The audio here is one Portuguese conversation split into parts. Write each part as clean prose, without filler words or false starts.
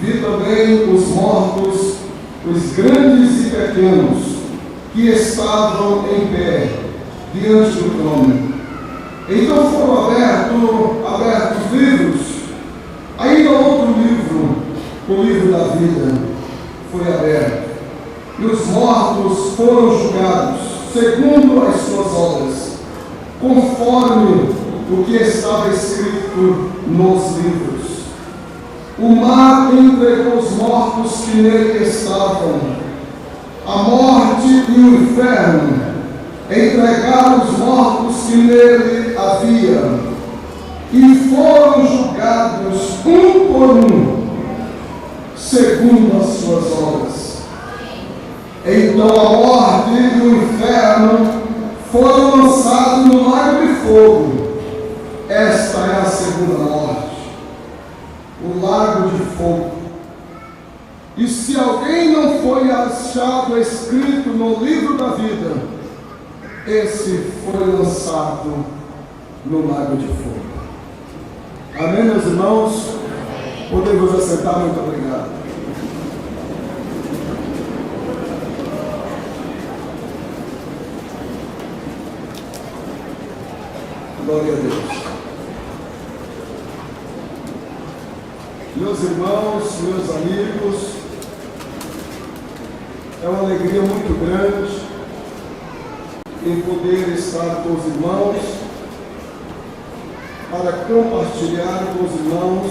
Vi também os mortos, os grandes e pequenos, que estavam em pé diante do trono. Então foram abertos livros, ainda outro livro, o livro da vida, foi aberto. E os mortos foram julgados, segundo as suas obras, conforme o que estava escrito nos livros. O mar entregou os mortos que nele estavam. A morte e o inferno entregaram os mortos que nele havia, e foram julgados um por um, segundo as suas obras. Então a morte e o inferno foram lançados no lago de fogo. Esta é a segunda morte, o lago de fogo. E se alguém não foi achado escrito no livro da vida, esse foi lançado no lago de fogo. Amém, meus irmãos? Podemos assentar, muito obrigado. Glória a Deus. Meus irmãos, meus amigos, é uma alegria muito grande em poder estar com os irmãos para compartilhar com os irmãos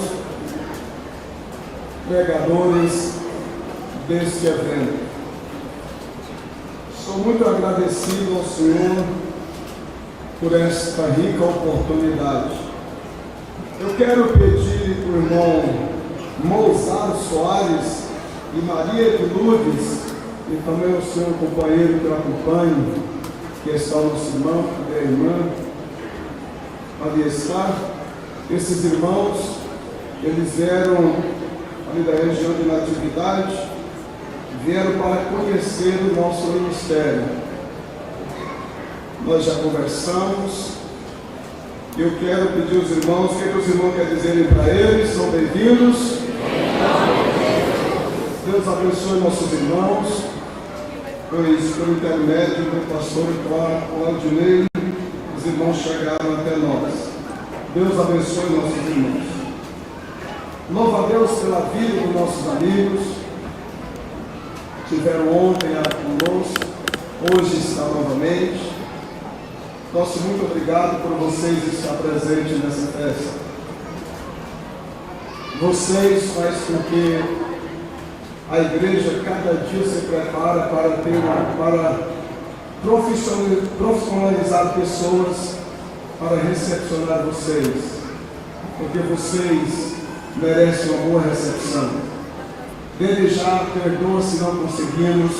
pregadores deste evento. Sou muito agradecido ao Senhor por esta rica oportunidade. Eu quero pedir para o irmão Mozart Soares e Maria de Lourdes, e também o seu companheiro que acompanha, que está o nosso irmão, a irmã, ali está. Esses irmãos, eles vieram ali da região de Natividade, vieram para conhecer o nosso ministério. Nós já conversamos. Eu quero pedir aos irmãos, o que os irmãos querem dizer para eles? São bem-vindos. Deus abençoe nossos irmãos, pois pelo intermédio do pastor Claudinei, os irmãos chegaram até nós. Deus abençoe nossos irmãos. Louva a Deus pela vida dos nossos amigos. Estiveram ontem conosco, hoje está novamente. Nosso muito obrigado por vocês estar presentes nessa festa. Vocês fazem com que a igreja cada dia se prepara para profissionalizar pessoas para recepcionar vocês, porque vocês merecem uma boa recepção. Desde já, perdoa se não conseguimos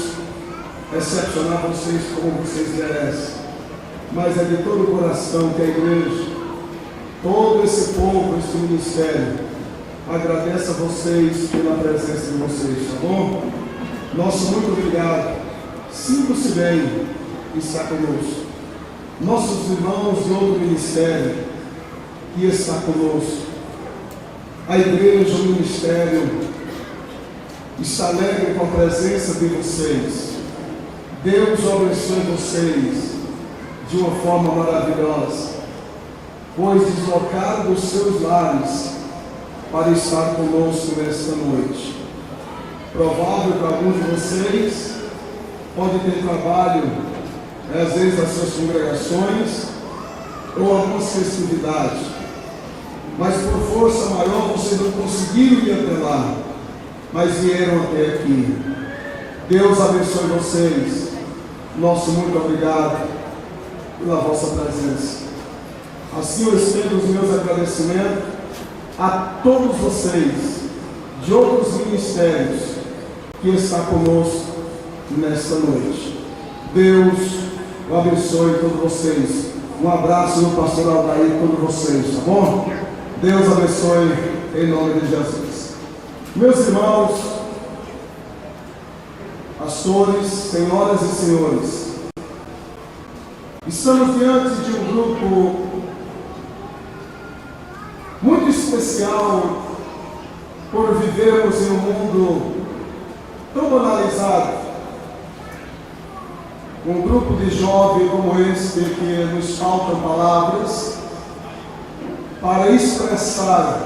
recepcionar vocês como vocês merecem. Mas é de todo o coração que a igreja, todo esse povo, esse ministério, agradece a vocês pela presença de vocês, tá bom? Nosso muito obrigado. Sinta-se bem e está conosco. Nossos irmãos de outro ministério que está conosco. A igreja, o ministério, está alegre com a presença de vocês. Deus abençoe vocês de uma forma maravilhosa, pois deslocaram dos seus lares para estar conosco nesta noite. Provável que alguns de vocês podem ter trabalho, às vezes nas suas congregações, ou algumas festividades, mas por força maior vocês não conseguiram ir até lá, mas vieram até aqui. Deus abençoe vocês. Nosso muito obrigado pela vossa presença. Assim eu estendo os meus agradecimentos a todos vocês de outros ministérios que está conosco nesta noite. Deus o abençoe todos vocês. Um abraço do pastor Aldair a todos vocês, tá bom? Deus abençoe em nome de Jesus. Meus irmãos, pastores, senhoras e senhores, estamos diante de um grupo muito especial por vivermos em um tão banalizado. Um grupo de jovens como este, que nos faltam palavras para expressar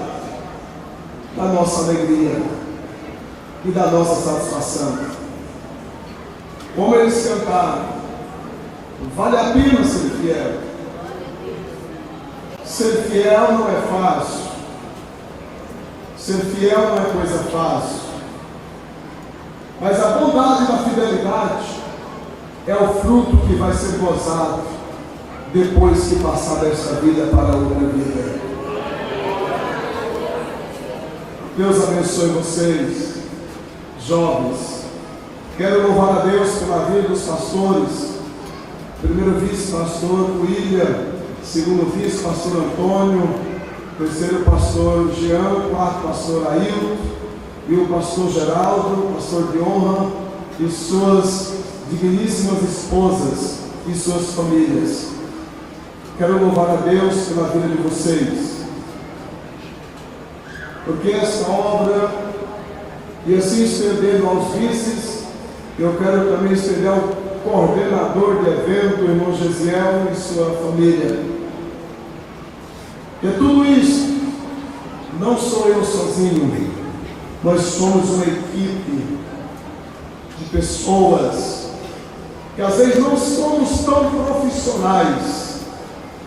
da nossa alegria e da nossa satisfação. Como eles cantaram, vale a pena ser fiel. Ser fiel não é fácil. Ser fiel não é coisa fácil. Mas a bondade da fidelidade é o fruto que vai ser gozado depois que passar desta vida para outra vida. Deus abençoe vocês, jovens. Quero louvar a Deus pela vida dos pastores. Primeiro vice-pastor William, segundo vice-pastor Antônio, terceiro pastor Jean, quarto pastor Ailton, e o pastor Geraldo, pastor de honra, e suas digníssimas esposas e suas famílias. Quero louvar a Deus pela vida de vocês, porque essa obra, e assim estendendo aos vices, eu quero também estender ao coordenador de evento, o irmão Gesiel e sua família. E tudo isso não sou eu sozinho, nós somos uma equipe de pessoas que às vezes não somos tão profissionais,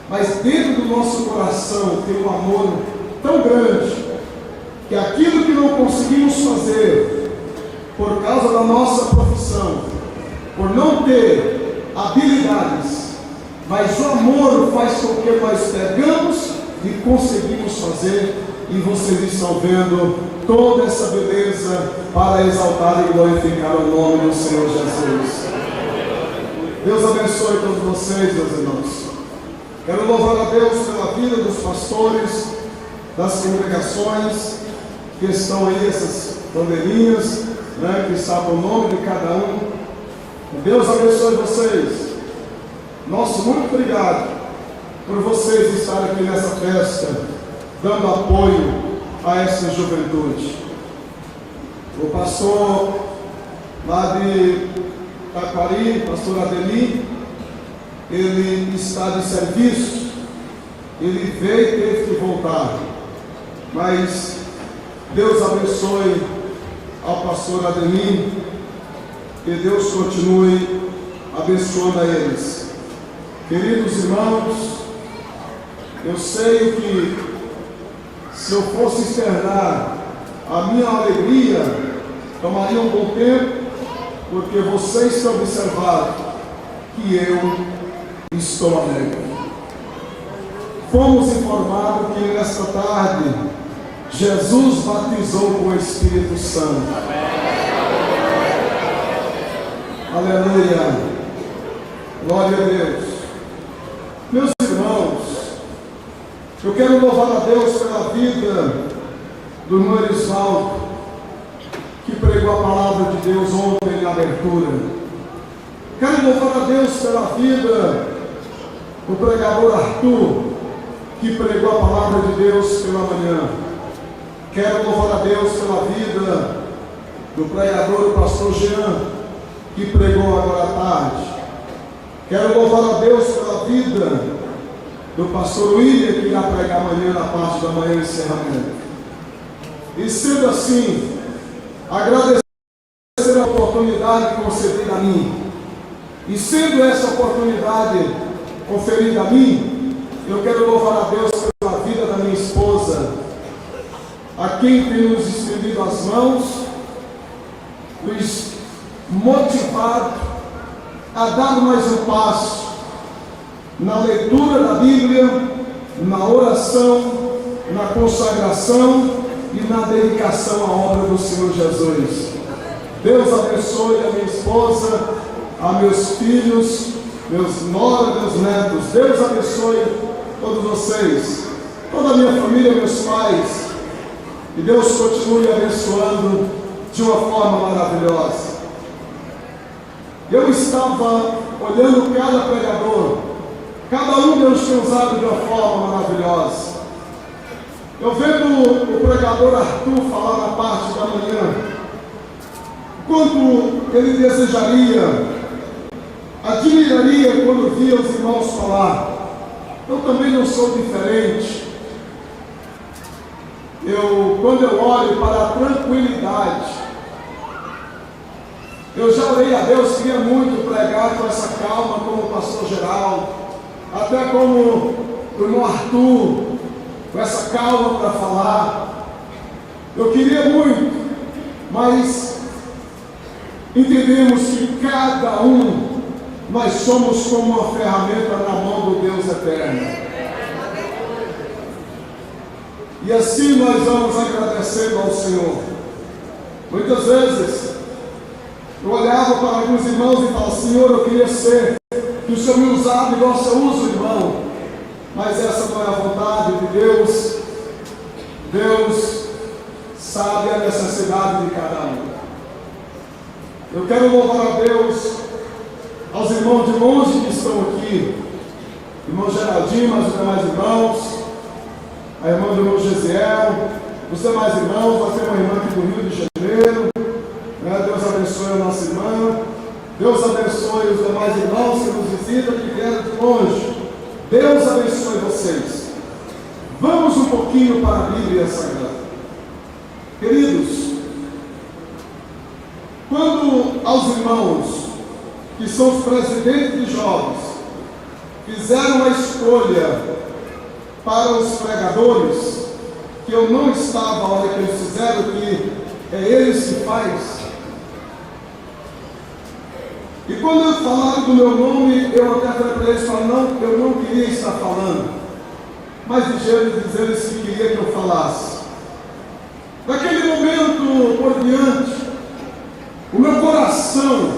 mas dentro do nosso coração tem um amor tão grande, que aquilo que não conseguimos fazer por causa da nossa profissão, por não ter habilidades, mas o amor faz com que nós pegamos e conseguimos fazer, e vocês estão vendo toda essa beleza para exaltar e glorificar o nome do Senhor Jesus. Deus abençoe todos vocês, meus irmãos. Quero louvar a Deus pela vida dos pastores, das congregações que estão aí, essas bandeirinhas, né, que sabem o nome de cada um. Deus abençoe vocês. Nosso muito obrigado por vocês estarem aqui nessa festa, dando apoio a essa juventude. O pastor lá de Taquari, pastor Adeli, ele está de serviço, ele veio e teve que voltar, mas Deus abençoe ao pastor Adeli, que Deus continue abençoando a eles. Queridos irmãos, eu sei que se eu fosse externar a minha alegria, tomaria um bom tempo, porque vocês estão observando que eu estou alegre. Fomos informados que nesta tarde Jesus batizou com o Espírito Santo. Aleluia. Glória a Deus. Meus irmãos, eu quero louvar a Deus pela vida do irmão Erisvaldo, que pregou a palavra de Deus ontem na abertura. Quero louvar a Deus pela vida do pregador Arthur, que pregou a palavra de Deus pela manhã. Quero louvar a Deus pela vida do pregador pastor Jean, que pregou agora à tarde. Quero louvar a Deus pela vida do pastor William, que irá pregar amanhã na parte da manhã em encerramento. E sendo assim, agradecer a oportunidade concedida a mim. E sendo essa oportunidade conferida a mim, eu quero louvar a Deus pela vida da minha esposa, a quem tem nos estendido as mãos, nos motivado a dar mais um passo na leitura da Bíblia, na oração, na consagração e na dedicação à obra do Senhor Jesus. Deus abençoe a minha esposa, a meus filhos, meus noras, meus netos. Deus abençoe todos vocês, toda a minha família, meus pais. E Deus continue abençoando de uma forma maravilhosa. Eu estava olhando cada pregador, cada um Deus tem usado de uma forma maravilhosa. Eu vendo o pregador Arthur falar na parte da manhã, quanto ele desejaria, admiraria quando via os irmãos falar. Eu também não sou diferente. Quando eu olho para a tranquilidade, eu já orei a Deus, queria muito pregar com essa calma, como o pastor Geraldo, até como o irmão Arthur, com essa calma para falar. Eu queria muito, mas entendemos que cada um, nós somos como uma ferramenta na mão do Deus eterno. E assim nós vamos agradecendo ao Senhor. Muitas vezes eu olhava para alguns irmãos e falava: Senhor, eu queria ser que o Senhor me usava igual o Senhor usa o irmão. Mas essa não é a vontade de Deus. Deus sabe a necessidade de cada um. Eu quero louvar a Deus, aos irmãos de longe que estão aqui, irmão Geraldinho, mas os demais irmãos, a irmã do irmão Gesiel, os demais irmãos. Nós temos uma irmã aqui do Rio de Janeiro, né? Deus abençoe a nossa irmã, Deus abençoe os demais irmãos que nos visitam, que vieram de longe. Deus abençoe vocês. Vamos um pouquinho para a Bíblia Sagrada. Queridos, quando aos irmãos que são os presidentes de jovens fizeram uma escolha para os pregadores, que eu não estava a hora que eles fizeram, que é eles que faz. E quando eles falaram do meu nome, eu até falei para eles, não, eu não queria estar falando, mas dizer eles que queria que eu falasse. Daquele momento por diante, o meu coração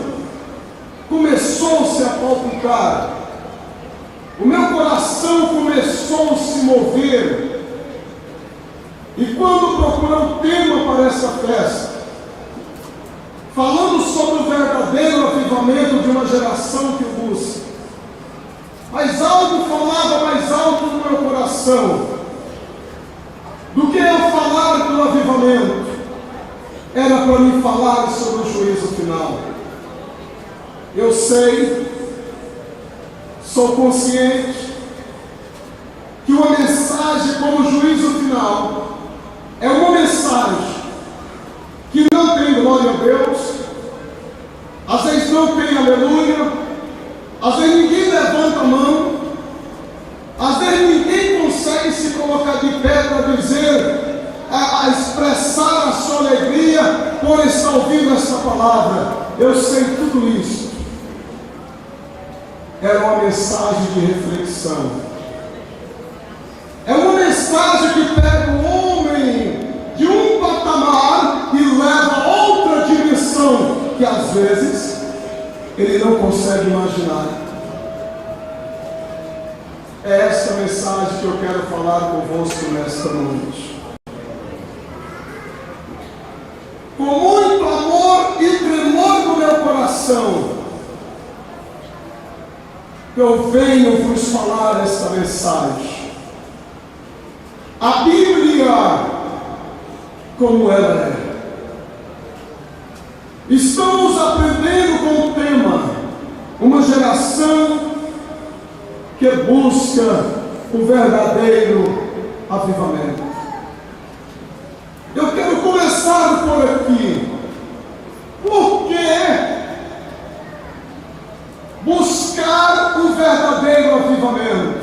começou-se a palpitar, o meu coração começou a se mover. E quando procurei o tema para essa festa, falando sobre o verdadeiro avivamento de uma geração que o busca, mas algo falava mais alto no meu coração do que eu falar do avivamento. Era para me falar sobre o juízo final. Eu sei, sou consciente que uma mensagem como juízo final é uma mensagem que não tem glória a Deus, às vezes não tem aleluia, às vezes ninguém levanta a mão, às vezes ninguém consegue se colocar de pé para dizer, a expressar a sua alegria por estar ouvindo essa palavra. Eu sei tudo isso. Era uma mensagem de reflexão. É uma mensagem que pega o homem de um patamar e leva a outra dimensão que às vezes ele não consegue imaginar. É essa mensagem que eu quero falar convosco nesta noite. Com muito amor e tremor no meu coração, eu venho vos falar esta mensagem. A Bíblia, como ela é. Estamos aprendendo com o tema, uma geração que busca o verdadeiro avivamento. Eu quero começar por aqui. Por que buscar o verdadeiro avivamento?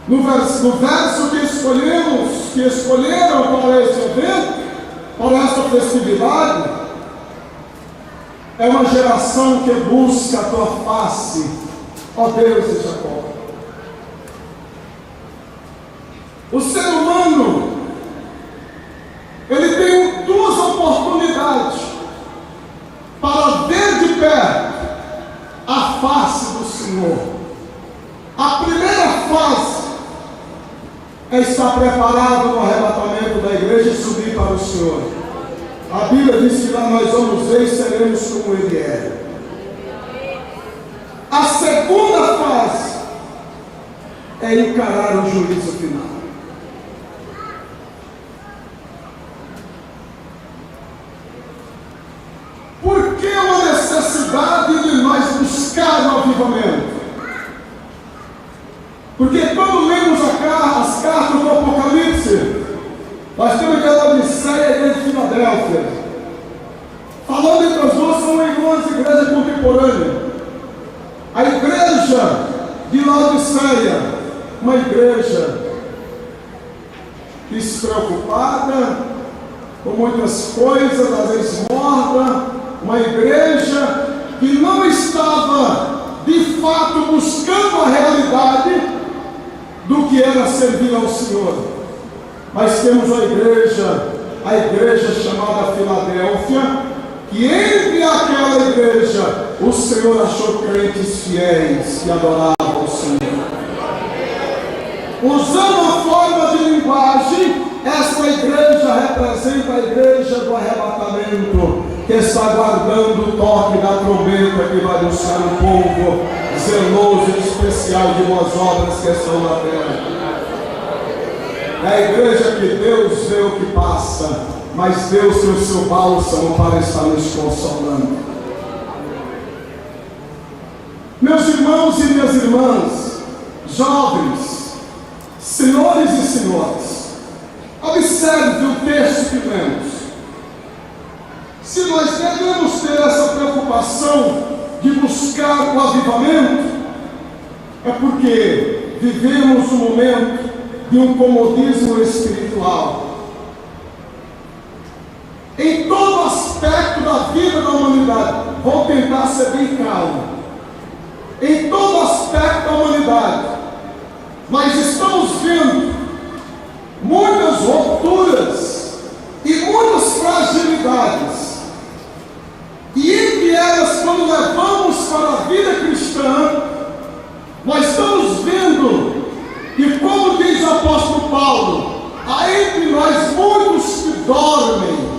No verso que escolheram para este evento, para esta festividade, é uma geração que busca a tua face, ó Deus de Jacó. O ser humano, ele tem duas oportunidades para ver de perto a face do Senhor. A primeira fase é estar preparado no arrebatamento da igreja e subir para o Senhor. A Bíblia diz que lá nós vamos ver e seremos como Ele é. A segunda fase é encarar o juízo final. avivamento. Porque quando lemos as cartas do Apocalipse, nós temos aquela Odisseia e a igreja de Filadélfia. Falando entre as duas, são irmãs de igreja contemporânea. A igreja de Laodiceia, uma igreja despreocupada, com muitas coisas, às vezes morta, uma igreja que não estava de fato buscando a realidade do que era servir ao Senhor. Mas temos a igreja chamada Filadélfia, que entre aquela igreja o Senhor achou crentes fiéis que adoravam o Senhor. Usando a forma de linguagem, essa igreja representa a igreja do arrebatamento, que está aguardando o toque da trombeta que vai buscar o povo zeloso e especial de boas obras que estão na terra. É a igreja que Deus vê o que passa, mas Deus tem o seu bálsamo para estar nos consolando. Meus irmãos e minhas irmãs, jovens, senhores e senhoras, observe o texto que lemos. Se nós devemos ter essa preocupação de buscar o avivamento, é porque vivemos um momento de um comodismo espiritual. Em todo aspecto da vida da humanidade, vou tentar ser bem calmo. Em todo aspecto da humanidade, nós estamos vendo muitas rupturas e muitas fragilidades. E entre elas, quando levamos para a vida cristã, nós estamos vendo que, como diz o apóstolo Paulo, há entre nós muitos que dormem.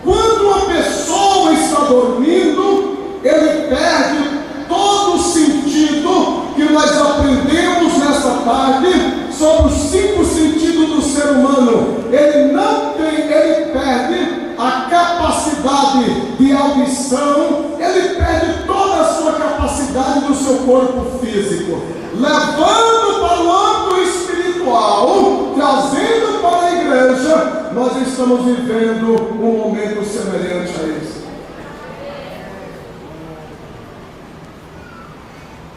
Quando uma pessoa está dormindo, ele perde todo o sentido que nós aprendemos nessa tarde sobre os 5 sentidos do ser humano. Ele perde a capacidade de audição, ele perde toda a sua capacidade do seu corpo físico, levando para o âmbito espiritual, trazendo para a igreja. Nós estamos vivendo um momento semelhante a esse.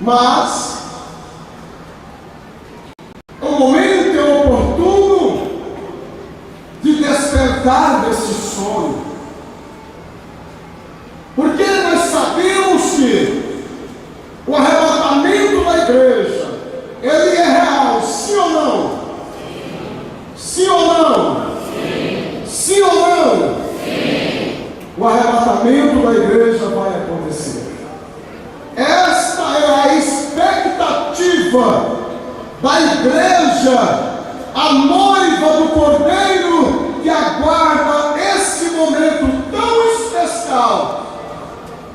Mas o momento é oportuno de despertar desse sono, porque nós sabemos que o arrebatamento da igreja, ele é real, sim ou não? Sim ou não? Sim ou não? O arrebatamento da igreja vai acontecer. Esta é a expectativa da igreja, a noiva do Cordeiro, que aguarda esse momento tão especial,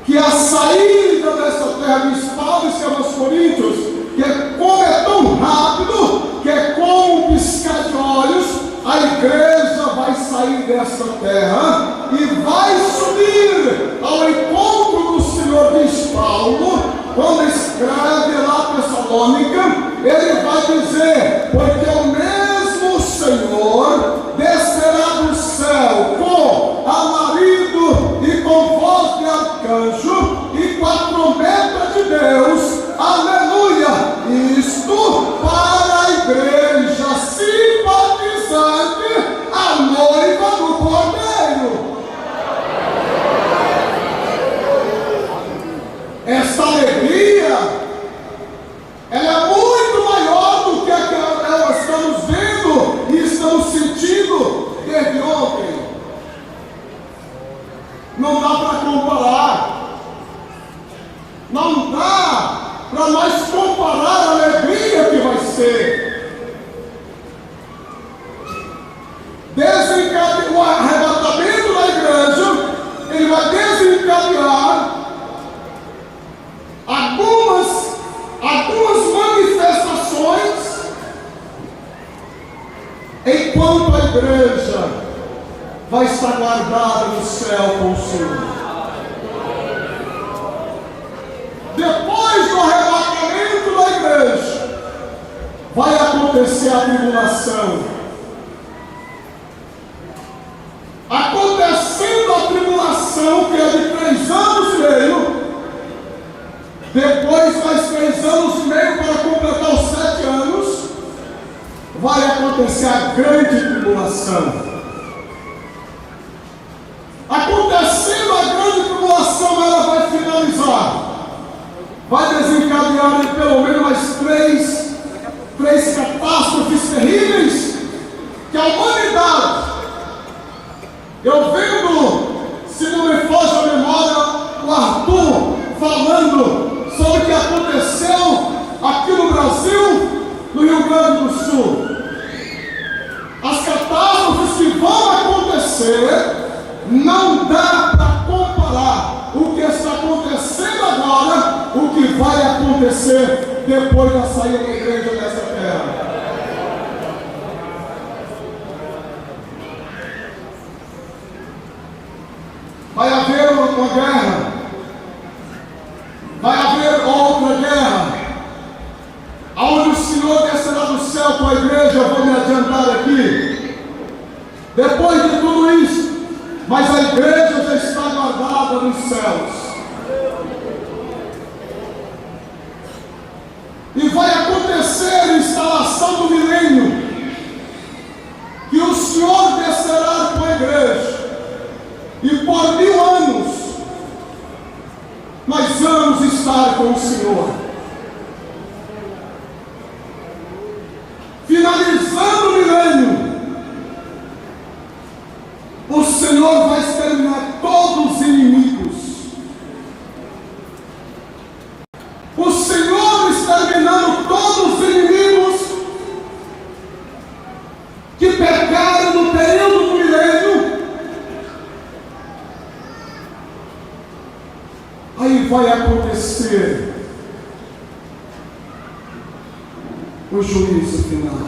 que a saída dessa terra, diz Paulo aos Coríntios, que como é tão rápido, que é como um piscar de olhos, a igreja vai sair dessa terra e vai subir ao encontro do Senhor, diz Paulo, quando escreve lá Tessalônica, ele vai dizer, porque o mesmo Senhor descerá do céu com alarido e com voz de arcanjo e com a trombeta de Deus, aleluia, isto para a igreja simpatizante, a noiva do Cordeiro. Essa alegria, ela é muito maior do que a que nós estamos vendo e estamos sentindo desde ontem. Não dá para comparar. Não dá para nós comparar a alegria que vai ser. O arrebatamento da igreja, ele vai desencadear algumas manifestações, enquanto a igreja vai estar guardada no céu com o Senhor. Depois do arrebatamento da igreja, vai acontecer a tribulação. Acontecendo a tribulação, que é de 3 anos e meio, depois mais 3 anos e meio para completar os 7 anos, vai acontecer a grande tribulação. Acontecendo a grande tribulação, ela vai finalizar. Vai desencadear em pelo menos mais três catástrofes terríveis que a humanidade, eu vendo, se não me foge a memória, o Arthur falando sobre o que aconteceu aqui no Brasil, no Rio Grande do Sul. As catástrofes que vão acontecer, não dá para comparar o que está acontecendo agora, o que vai acontecer depois da saída da igreja dessa terra. Vai haver uma guerra, vai haver outra guerra, onde o Senhor descerá do céu com a igreja. Eu vou me adiantar aqui. Depois de tudo isso, mas a igreja já está guardada nos céus. E vai acontecer a instalação do milênio, que o Senhor descerá com a igreja, e por 1000 anos nós vamos estar com o Senhor. Finalizando o milênio, o Senhor vai exterminar todos os inimigos. O Senhor exterminando todos os inimigos que pecaram no período do milênio. Aí vai acontecer o juízo final.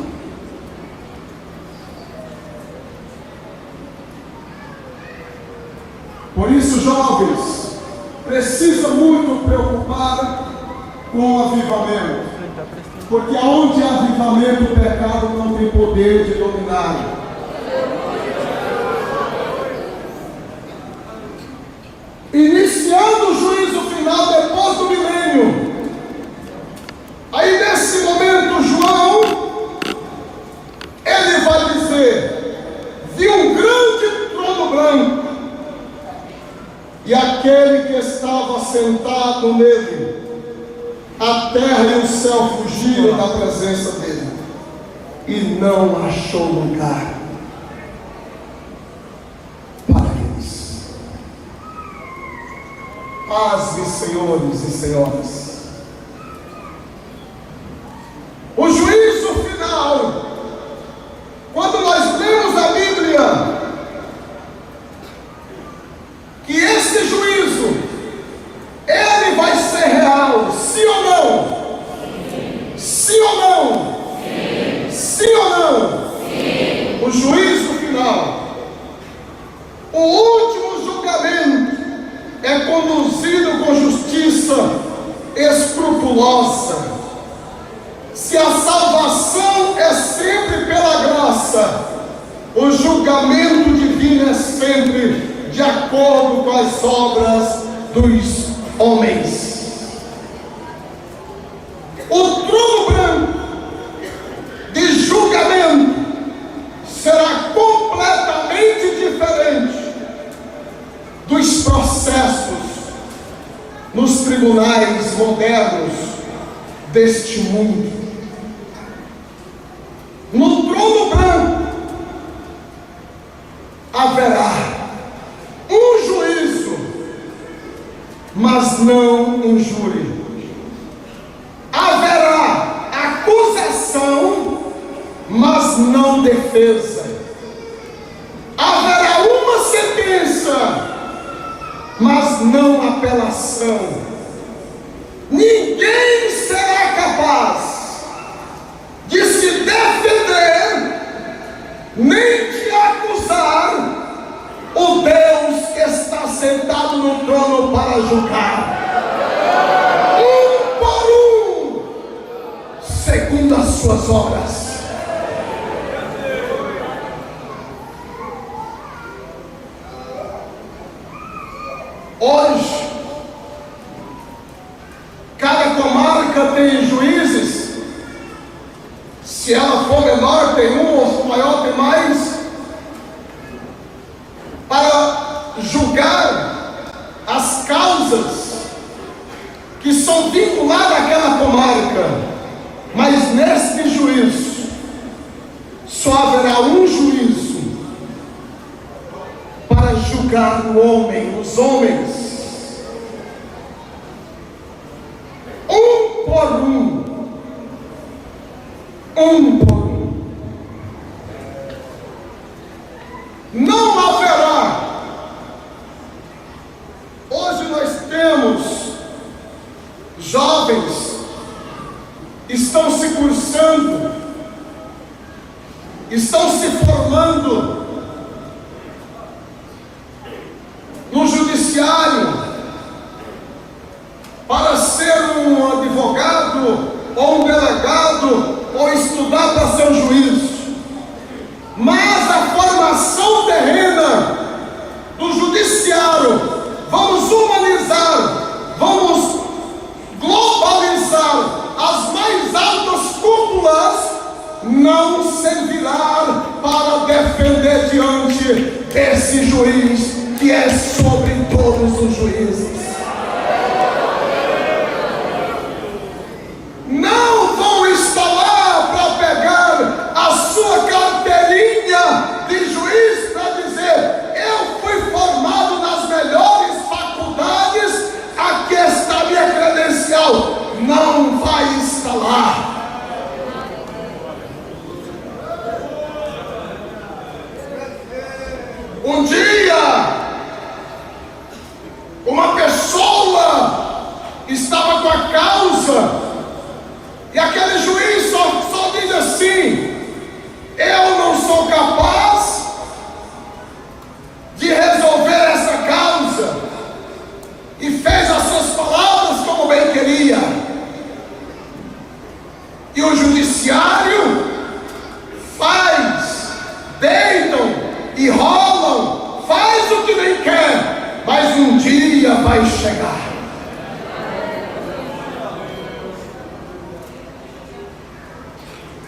Por isso, jovens, precisa muito preocupar com o avivamento, porque aonde há avivamento, o pecado não tem poder de dominar. Iniciando o juízo final depois do milênio, aí nesse momento João, ele vai dizer: vi um grande trono branco, e aquele que estava sentado nele, a terra e o céu fugiram da presença dele, e não achou lugar para eles. Pasme, senhores e senhoras. O juízo final, quando nós lemos a Bíblia, que esse juízo, ele vai ser real, sim ou não? Sim ou não? Sim ou não? O juízo final, o último julgamento, é conduzido com justiça escrupulosa. Se a salvação é sempre pela graça, o julgamento divino é sempre de acordo com as obras dos homens. O trono branco de julgamento será completamente diferente dos processos nos tribunais modernos deste mundo. No trono branco haverá um juízo, mas não um júri. Haverá acusação, mas não defesa. Haverá uma sentença, mas não apelação. Ninguém será capaz de se defender, nem de acusar o Deus que está sentado no trono para julgar. Um por suas obras. Hoje, cada comarca tem juízes. Se ela for menor, tem um, ou se maior, tem mais, para julgar as causas que são vinculadas àquela comarca. Mas neste juízo, só haverá um juízo para julgar o homem, os homens, um por um. Não haverá. Hoje nós temos jovens, estão se cursando, estão se formando no judiciário para ser um advogado ou um delegado ou estudar para ser um juiz. Mas a formação terrena do judiciário, vamos humanizar, vamos globalizar as mais altas cúpulas, não servirá para defender diante desse juiz que é sobre todos os juízes. Não vão estar lá para pegar a sua carteirinha de juiz para dizer: eu fui formado nas melhores faculdades, aqui está a minha credencial. Não vai estar lá. Um dia, uma pessoa estava com a causa e aquele juiz só diz assim: eu não sou capaz de resolver essa causa, e fez as suas palavras como bem queria. E o judiciário faz, deitam e rolam, faz o que nem quer, mas um dia vai chegar.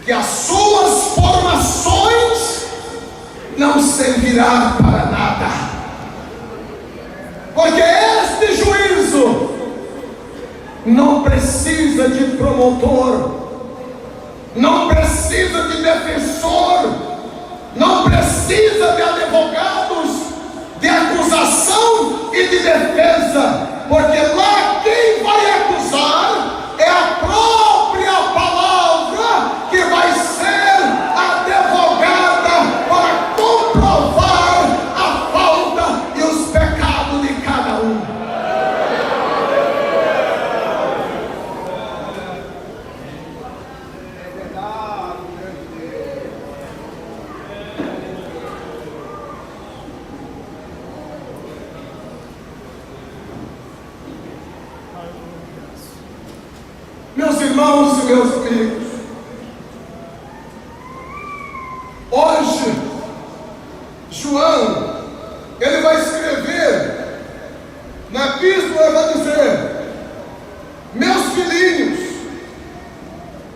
Que as suas formações não servirá para nada, porque este juízo não precisa de promotor, não precisa de defensor, não precisa de advogados de acusação e de defesa, porque lá quem vai acusar é a própria palavra que vai ser advogada para comprovar a falta e os pecados de cada um. Meus irmãos e meus amigos, hoje, João, ele vai escrever na epístola, ele vai dizer: meus filhinhos,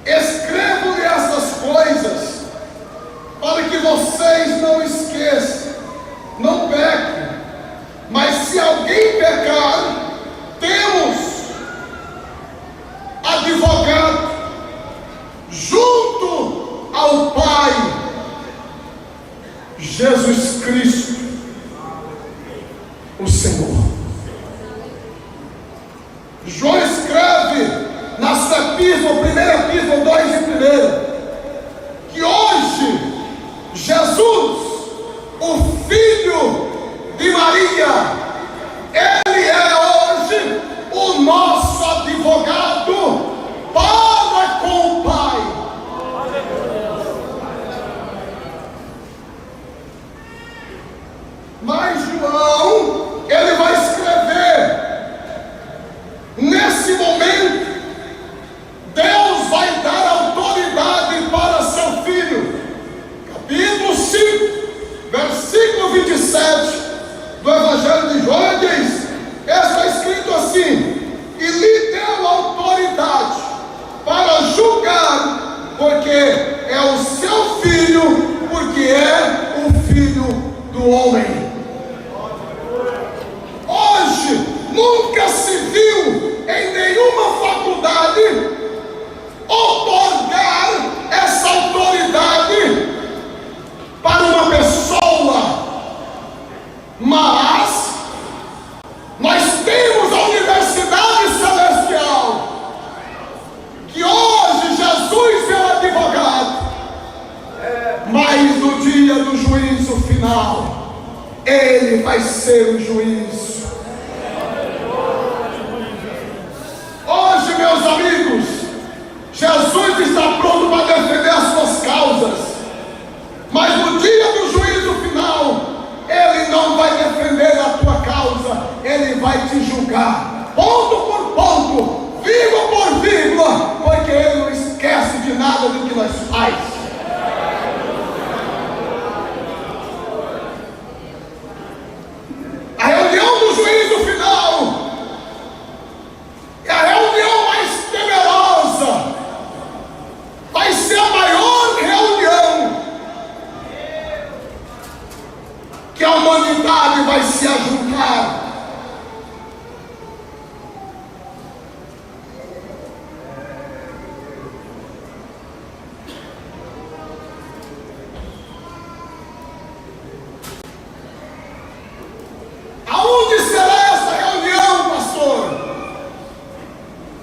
escrevo-lhe essas coisas para que vocês não esqueçam, não pequem. Mas se alguém pecar, temos advogado junto ao Pai, Jesus Cristo, o Senhor. João escreve na sua epístola, primeira epístola 2 e 1, que hoje Jesus, o Filho de Maria, ele é hoje o nosso advogado para com o Pai. Mas João, ele vai escrever: nesse momento, Deus vai dar autoridade nunca se viu em nenhuma faculdade otorgar essa autoridade para uma pessoa, mas nós temos a Universidade Celestial, que hoje Jesus é o advogado, mas no dia do juízo final, Ele vai ser o juiz. Hoje, meus amigos, Jesus está pronto para defender as suas causas, mas no dia do juízo final, Ele não vai defender a tua causa, Ele vai te julgar, ponto por ponto, vírgula por vírgula, porque Ele não esquece de nada do que nós faz. A reunião do juízo final é a reunião mais temerosa, vai ser a maior reunião que a humanidade vai se ajuntar. Aonde será essa reunião, pastor?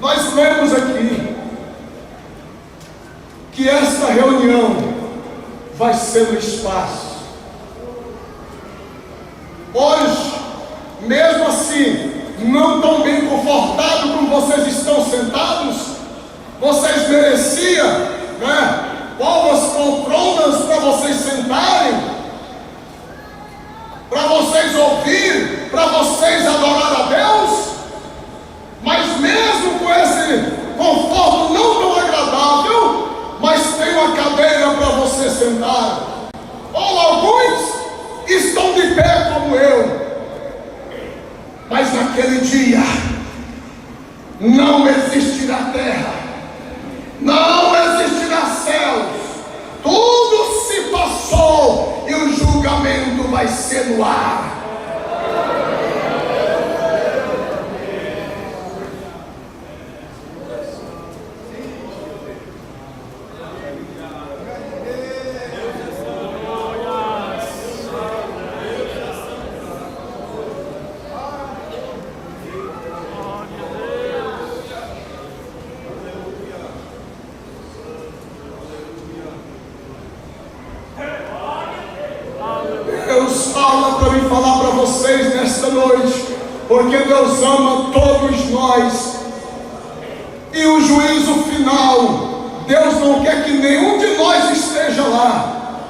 Nós lemos aqui que essa reunião vai ser no espaço. Hoje, mesmo assim, não tão bem confortável como vocês estão sentados, vocês mereciam, né, boas poltronas para vocês sentarem, para vocês ouvir, para vocês adorar a Deus, mas mesmo com esse conforto não tão agradável, mas tem uma cadeira para você sentar, ou alguns estão de pé como eu, mas naquele dia não existirá terra, não existirá céus, tudo se passou e o julgamento vai ser no ar. Deus fala para mim falar para vocês nesta noite, porque Deus ama todos nós, e o juízo final, Deus não quer que nenhum de nós esteja lá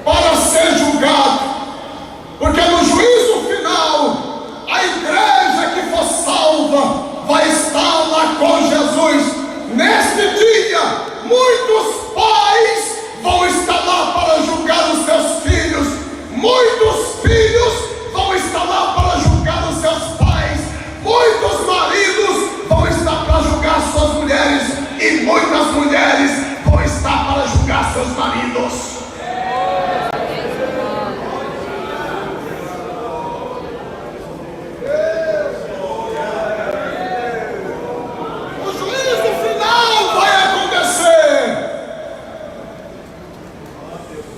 para ser julgado, porque no juízo final, a igreja que for salva vai estar lá com Jesus. Neste dia, muitos pais vão estar lá para julgar os seus filhos, muitos filhos vão estar lá para julgar os seus pais, muitos maridos vão estar para julgar suas mulheres, e muitas mulheres vão estar para julgar seus maridos. O juízo final vai acontecer.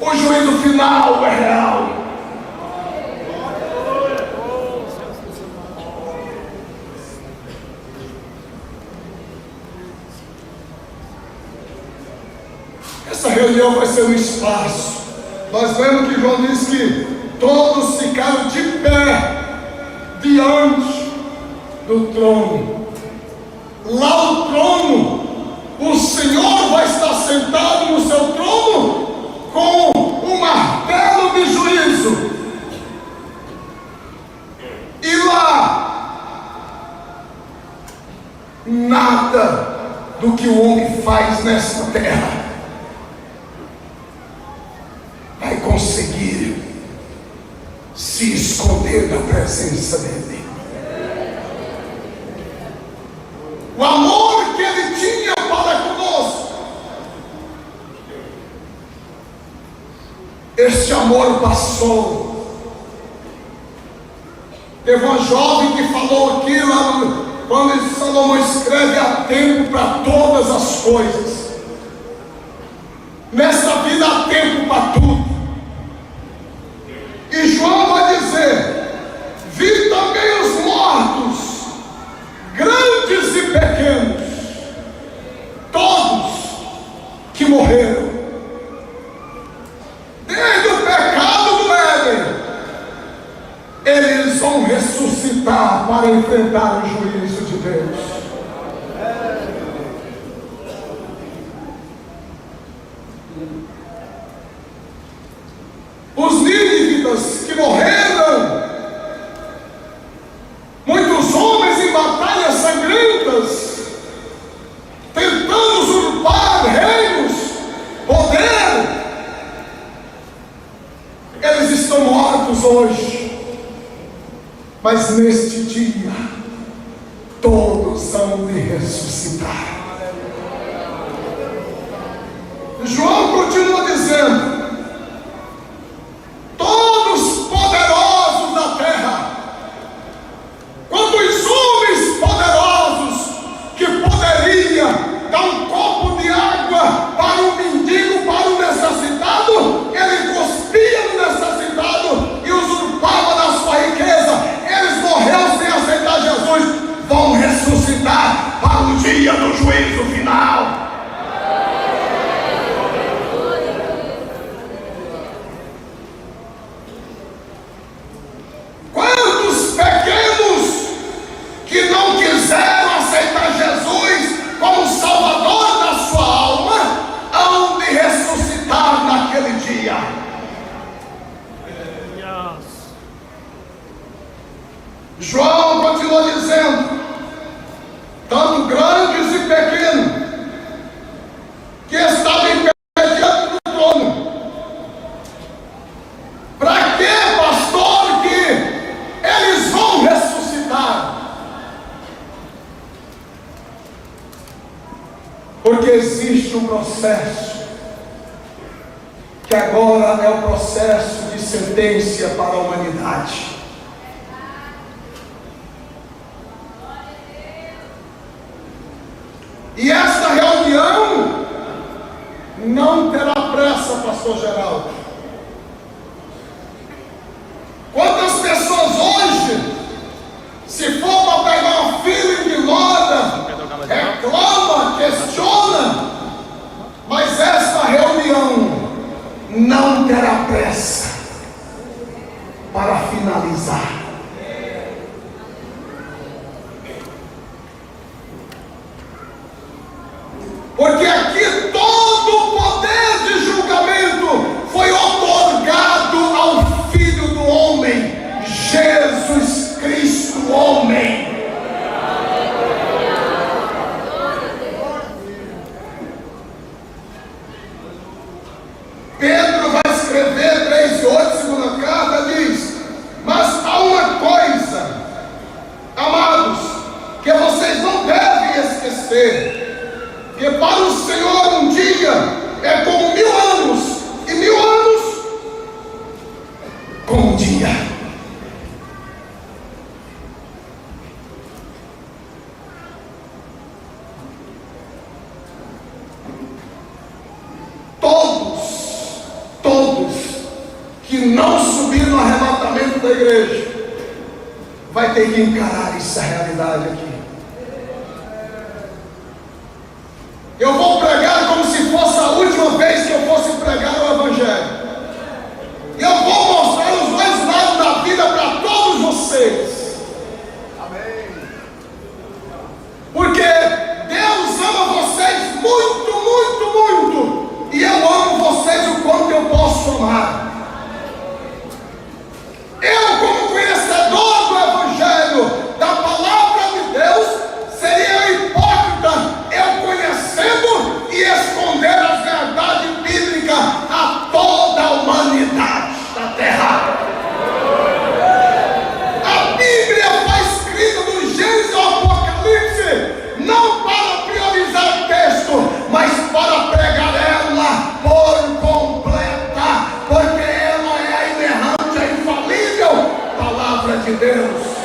O juízo final é real. Essa reunião vai ser no espaço. Nós lemos que João diz que todos ficaram de pé diante do trono. Lá o trono, o Senhor vai estar sentado no seu trono com um martelo de juízo. E lá, nada do que o homem faz nesta terra vai conseguir se esconder da presença dele. O amor que ele tinha para conosco, este amor passou. Teve uma jovem que falou aqui lá quando Salomão escreve: há tempo para todas as coisas. Nessa vida há tempo para tudo. E João vai dizer: vi também os mortos, grandes e pequenos, todos que morreram, desde o pecado do Éden, eles vão ressuscitar para enfrentar o juízo de Deus. Os nínivitas que morreram, muitos homens em batalhas sangrentas, tentando usurpar reinos, poder, eles estão mortos hoje, mas neste dia, todos vão de ressuscitar. João continua dizendo: todos poderosos da terra, quantos homens poderosos que poderia dar um copo de água para um mendigo, para um necessitado, ele cuspia no necessitado e usurpava da sua riqueza. Eles morreram sem aceitar Jesus, vão ressuscitar para o dia do juízo final. Quantos pequenos que não quiseram aceitar Jesus como Salvador da sua alma, hão de ressuscitar naquele dia. João continua dizendo: tanto grandes e pequenos, que estavam em pé diante do trono. Para que, pastor, que eles vão ressuscitar? Porque existe um processo, que agora é o processo de sentença para a humanidade. E esta reunião não terá pressa, pastor Geraldo. Quantas pessoas hoje, se for para pegar uma fila ignorada, reclama, questiona, mas esta reunião não terá pressa para finalizar. Porque aqui todo o poder de julgamento foi otorgado ao Filho do Homem, Jesus Cristo, homem. Pedro vai escrever 3:8, segunda carta, diz: mas há uma coisa, amados, que vocês não devem esquecer, que para o Senhor um dia é como 1000 anos, e 1000 anos como um dia. Todos que não subiram no arrebatamento da igreja, vai ter que encarar essa realidade aqui. Eu vou pregar como se fosse a última vez que eu fosse pregar o Evangelho. E eu vou mostrar os dois lados da vida para todos vocês. Amém. Porque Deus ama vocês muito, muito, muito. E eu amo vocês o quanto eu posso amar. Eu, como conhecedor do Evangelho, da palavra de Deus, seria hipócrita eu conhecendo e esconder as verdades bíblicas a toda a humanidade da terra. A Bíblia foi escrita do Gênesis ao Apocalipse, não para priorizar texto, mas para pregar ela por completa, porque ela é a inerrante, a infalível palavra de Deus.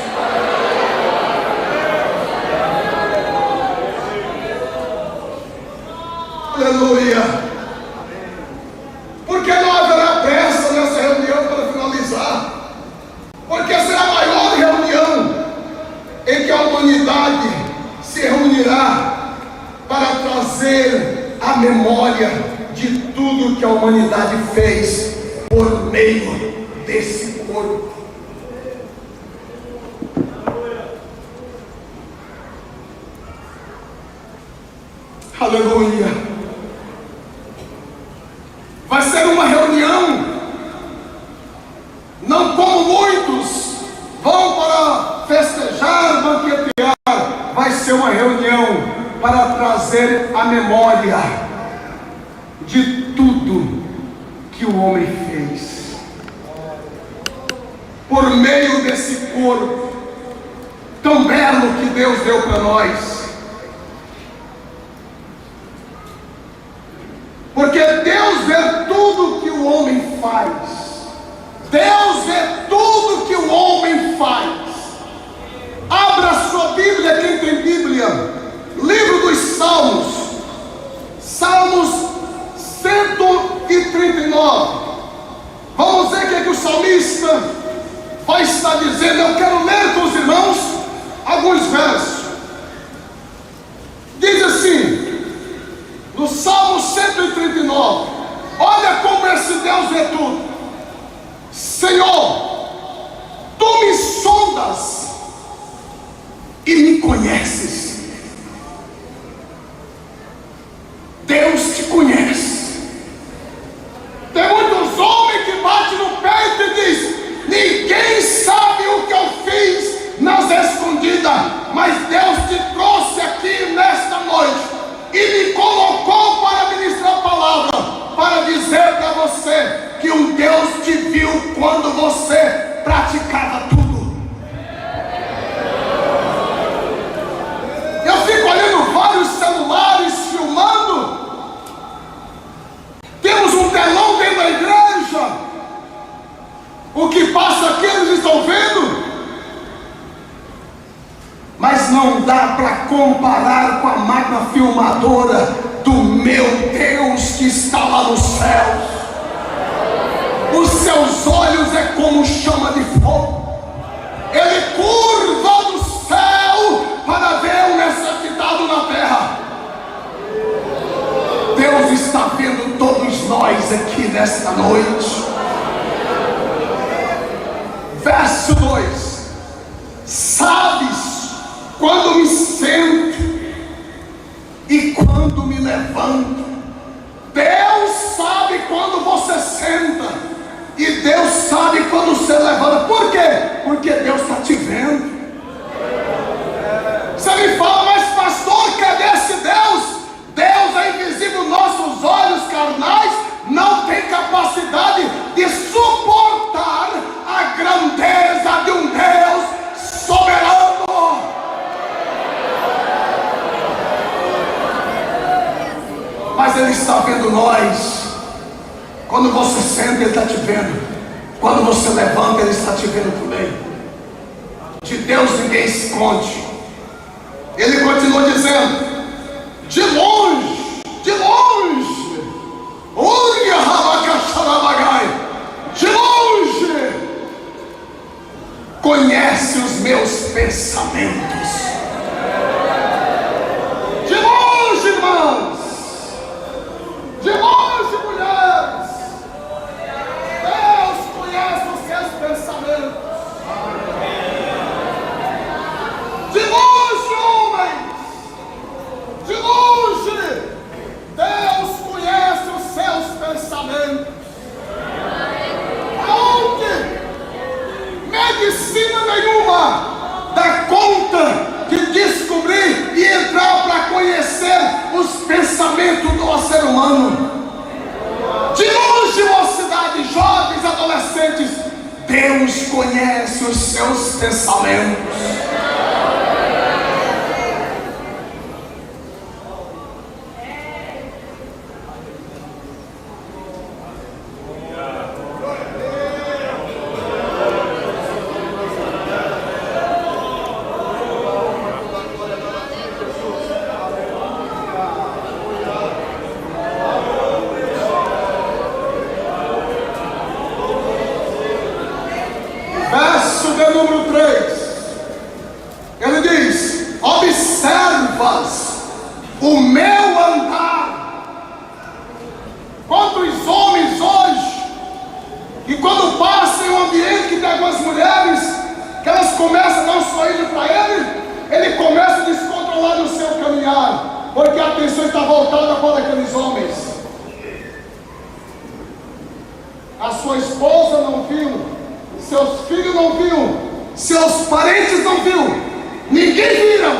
Aleluia. Porque não haverá pressa nessa reunião para finalizar. Porque será a maior reunião em que a humanidade se reunirá para trazer a memória de tudo que a humanidade fez por meio desse corpo. Aleluia. Vai ser uma reunião, não como muitos vão para festejar, banquetear. Vai ser uma reunião para trazer a memória de tudo que o homem fez por meio desse corpo tão belo que Deus deu para nós. Porque Deus vê tudo que o homem faz. Deus vê tudo que o homem faz. Abra sua Bíblia, quem tem Bíblia. Livro dos Salmos. Salmos 139. Vamos ver o que o salmista vai estar dizendo. Eu quero ler com os irmãos alguns versos. Diz assim, no Salmo 139, olha como esse Deus vê tudo. Senhor, Tu me sondas e me conheces. Deus te conhece. Tem muitos homens que batem no peito e dizem: ninguém sabe o que eu fiz nas escondidas, mas Deus te trouxe aqui nesta noite e me colocou para ministrar a palavra, para dizer para você que um Deus te viu quando você praticava tudo. Eu fico olhando vários celulares filmando. Temos um telão dentro da igreja. O que passa aqui eles estão vendo. Mas não dá para comparar com a máquina filmadora do meu Deus que está lá nos céus. Os seus olhos é como chama de fogo. Ele curva do céu para ver o necessitado na terra. Deus está vendo todos nós aqui nesta noite. Verso 2: sabes quando me sento e quando me levanto. Deus sabe quando você senta e Deus sabe quando você levanta. Por quê? Porque Deus está te vendo. Você me fala: mas pastor, cadê esse Deus? Deus é invisível. Nossos olhos carnais não têm capacidade de suportar a grandeza de um Deus soberano. Mas Ele está vendo nós. Quando você senta, Ele está te vendo. Quando você levanta, Ele está te vendo também. De Deus ninguém esconde. Ele continua dizendo: de longe, de longe, de longe, conhece os meus pensamentos. De longe, irmãos, de longe, mulheres, Deus conhece os seus pensamentos. De longe, homens, de longe, Deus conhece os seus pensamentos. Aonde medicina nenhuma dá conta de descobrir e entrar para conhecer os pensamentos do ser humano. De longe, mocidade, jovens, adolescentes, Deus conhece os seus pensamentos. voltada para aqueles homens. A sua esposa não viu, seus filhos não viu, seus parentes não viu, ninguém viram.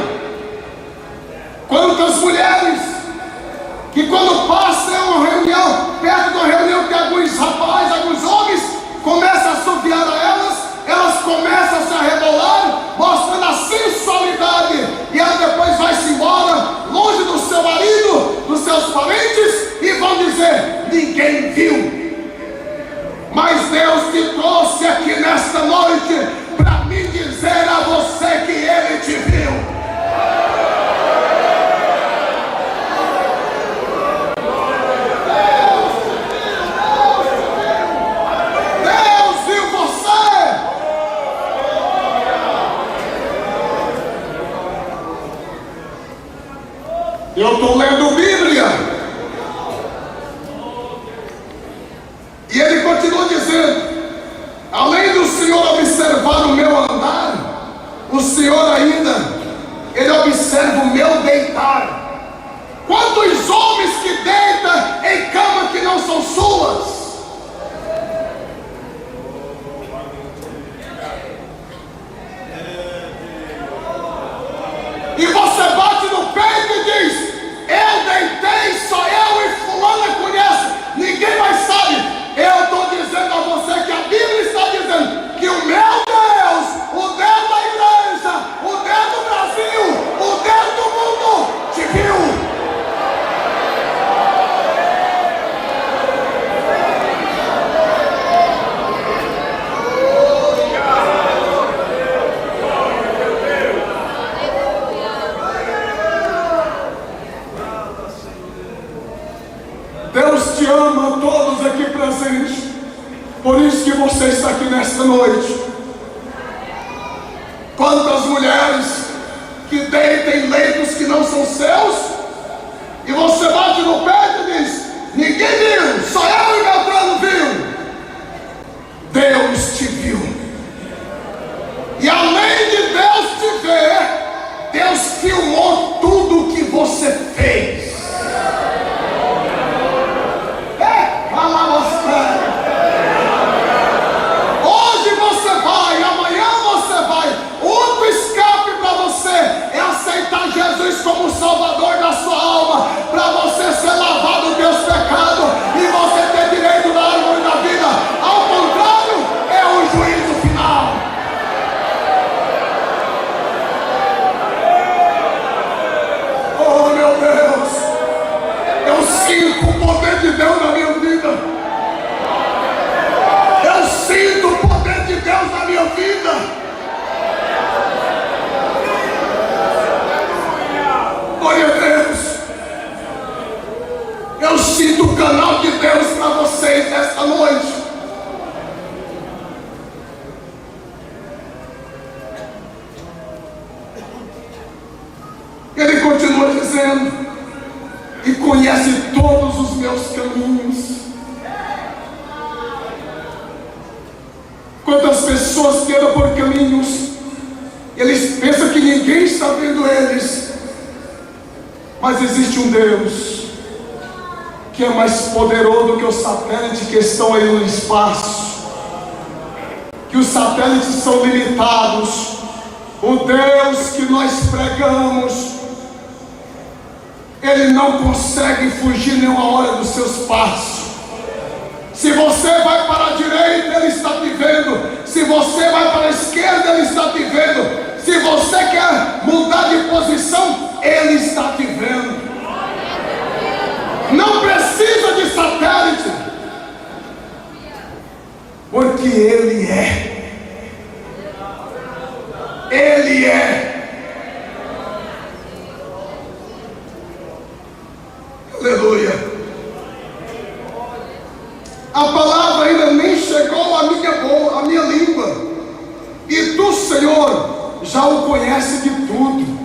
Quantas mulheres que quando passam em uma reunião, perto de uma reunião que alguns rapazes, alguns homens começam a assoviar a elas começam a se arrebolar, mostrando a sensualidade, e ela depois vai-se embora, longe do seu marido, dos seus parentes, e vão dizer: ninguém viu. Mas Deus te trouxe aqui nesta noite para me dizer a você que Ele te viu. Deus viu você. Eu estou lendo Bíblia. E ele continua dizendo: além do Senhor observar o meu andar, o Senhor ainda, Ele observa o meu deitar. Quantos homens que deitam em cama que não são suas? E você bate no peito e diz: eu deitei, só eu e fulana conhece, ninguém mais sabe. Eu estou dizendo a você que a Bíblia está dizendo que o meu Deus, o Deus da igreja, o Deus do Brasil, o Deus do mundo, te viu. Deus te ama, todos aqui presentes. Por isso que você está aqui nesta noite. Quantas mulheres que deitam em leitos que não são seus, e você bate no peito e diz: ninguém viu, só eu e Beltrano viu. Deus te viu. E além de Deus te ver, Deus filmou tudo o que você fez. Hoje você vai, amanhã você vai. O único escape para você é aceitar Jesus como Salvador da sua alma, para você ser lavado dos teus pecados e você ter direito da árvore da vida. Ao contrário, é o juízo final. Oh meu Deus, eu sinto o poder de Deus na minha vida. Eu sinto o poder de Deus na minha vida. Glória a Deus. Eu sinto o canal de Deus para vocês nesta noite. Ele continua dizendo: e conhece todos os meus caminhos. Quantas pessoas que andam por caminhos, eles pensam que ninguém está vendo eles, mas existe um Deus que é mais poderoso do que os satélites que estão aí no espaço, que os satélites são limitados. O Deus que nós pregamos, Ele não consegue fugir nenhuma hora dos seus passos. Se você vai para a direita, Ele está te vendo. Se você vai para a esquerda, Ele está te vendo. Se você quer mudar de posição, Ele está te vendo. Não precisa de satélite, porque Ele é. Ele é. Aleluia. A palavra ainda nem chegou à minha língua, e tu, Senhor, já o conhece de tudo.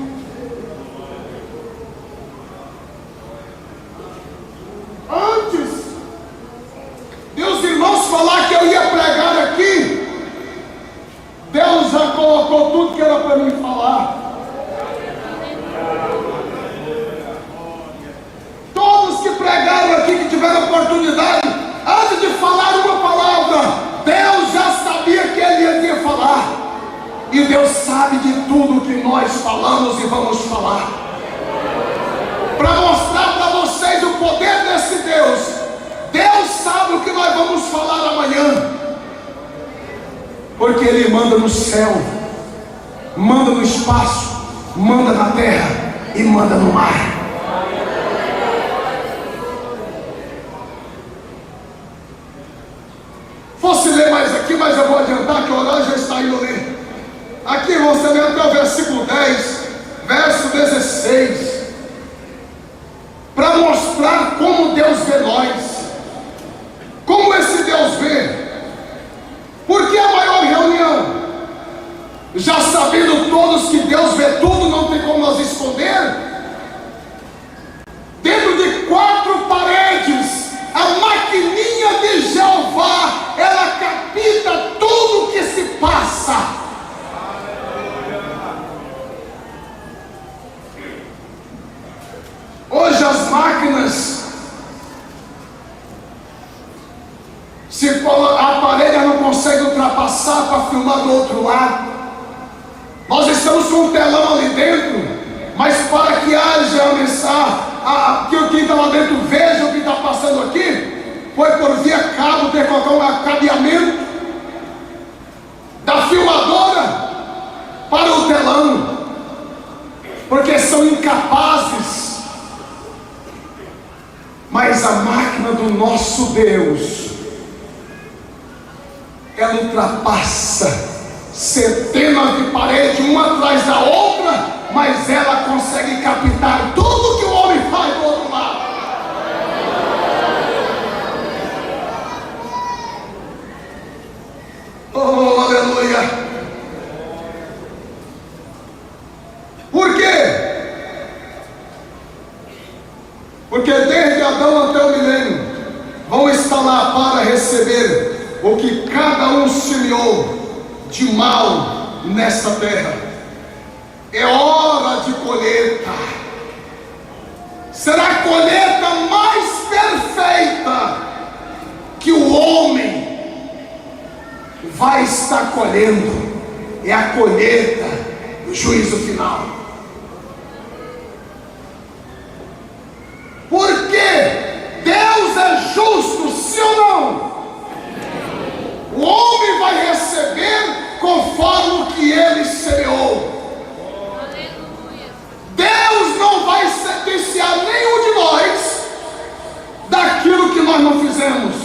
Antes de os irmãos falar que eu ia pregar aqui, Deus já colocou tudo que era para mim falar. Deus sabe de tudo que nós falamos e vamos falar. Para mostrar para vocês o poder desse Deus. Deus sabe o que nós vamos falar amanhã. Porque Ele manda no céu, manda no espaço, manda na terra e manda no mar. Fosse ler mais aqui, mas eu vou adiantar que o horário já está indo ler. Aqui você lê até o versículo 10, verso 16, para mostrar como Deus vê nós, como esse Deus vê. Porque a maior reunião, já sabendo todos que Deus vê tudo, não tem como nós esconder. Dentro de 4 paredes, a maquininha de Jeová, ela capta tudo que se passa. Hoje as máquinas, se a parede não consegue ultrapassar para filmar do outro lado, nós estamos com um telão ali dentro, mas para que haja a mensagem, que quem está lá dentro veja o que está passando aqui, foi por via cabo ter que colocar um cabeamento da filmadora para o telão, porque são incapazes. Mas a máquina do nosso Deus, ela ultrapassa centenas de paredes, uma atrás da outra, mas ela consegue captar tudo que o homem faz do outro lado. Oh, aleluia! Por quê? Porque desde Adão até o milênio vão estar lá para receber o que cada um semeou de mal nesta terra. É hora de colheita. Será a colheita mais perfeita que o homem vai estar colhendo. É a colheita do juízo final. Porque Deus é justo, sim ou não? O homem vai receber conforme o que ele semeou. Deus não vai sentenciar nenhum de nós daquilo que nós não fizemos,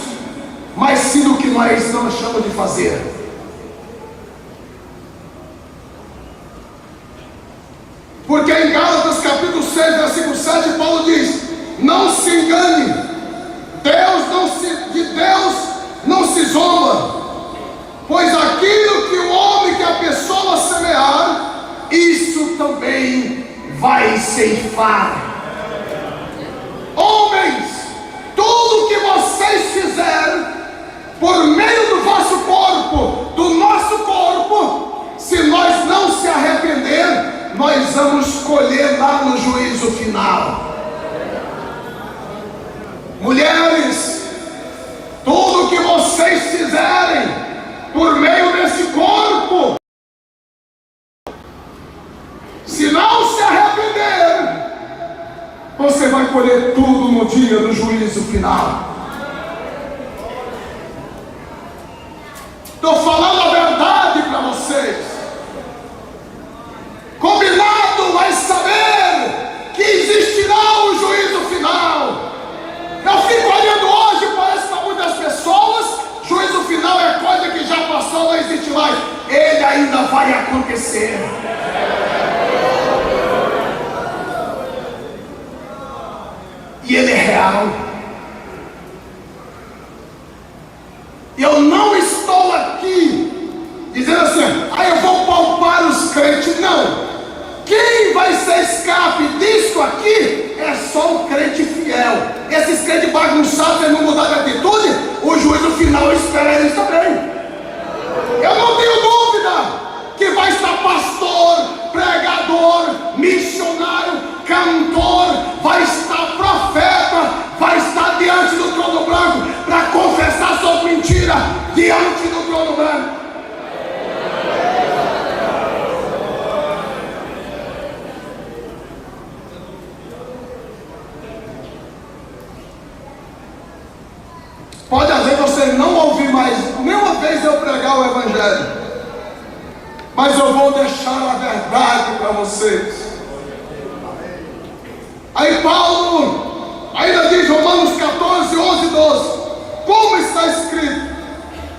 mas sim do que nós não achamos de fazer. Porque em Gálatas capítulo 6, versículo 7, Paulo diz: não se engane, de Deus não se zomba, pois aquilo que o homem, que a pessoa semear, isso também vai ceifar. Homens, tudo que vocês fizerem por meio do vosso corpo, do nosso corpo, se nós não se arrepender, nós vamos colher lá no juízo final. Mulheres, tudo que vocês fizerem por meio desse corpo, se não se arrepender, você vai colher tudo no dia do juízo final. Estou falando a verdade para vocês. Combinado vai saber que existirá o juízo final. Eu fico olhando hoje, parece para muitas pessoas, juízo final é coisa que já passou, não existe mais. Ele ainda vai acontecer. E ele é real. Eu não estou aqui dizendo assim: eu vou poupar os crentes. Não. Quem vai ser escape disso aqui é só o crente fiel. Esses crentes bagunçados, eles não mudaram de atitude, o juízo final espera eles também. Eu não tenho dúvida que vai estar pastor, pregador, missionário, cantor, vai estar profeta, vai estar diante do trono branco para confessar suas mentiras diante do trono branco. você não ouvir mais nenhuma vez eu pregar o Evangelho, mas eu vou deixar a verdade para vocês. Aí Paulo ainda diz, Romanos 14, 11 e 12, como está escrito: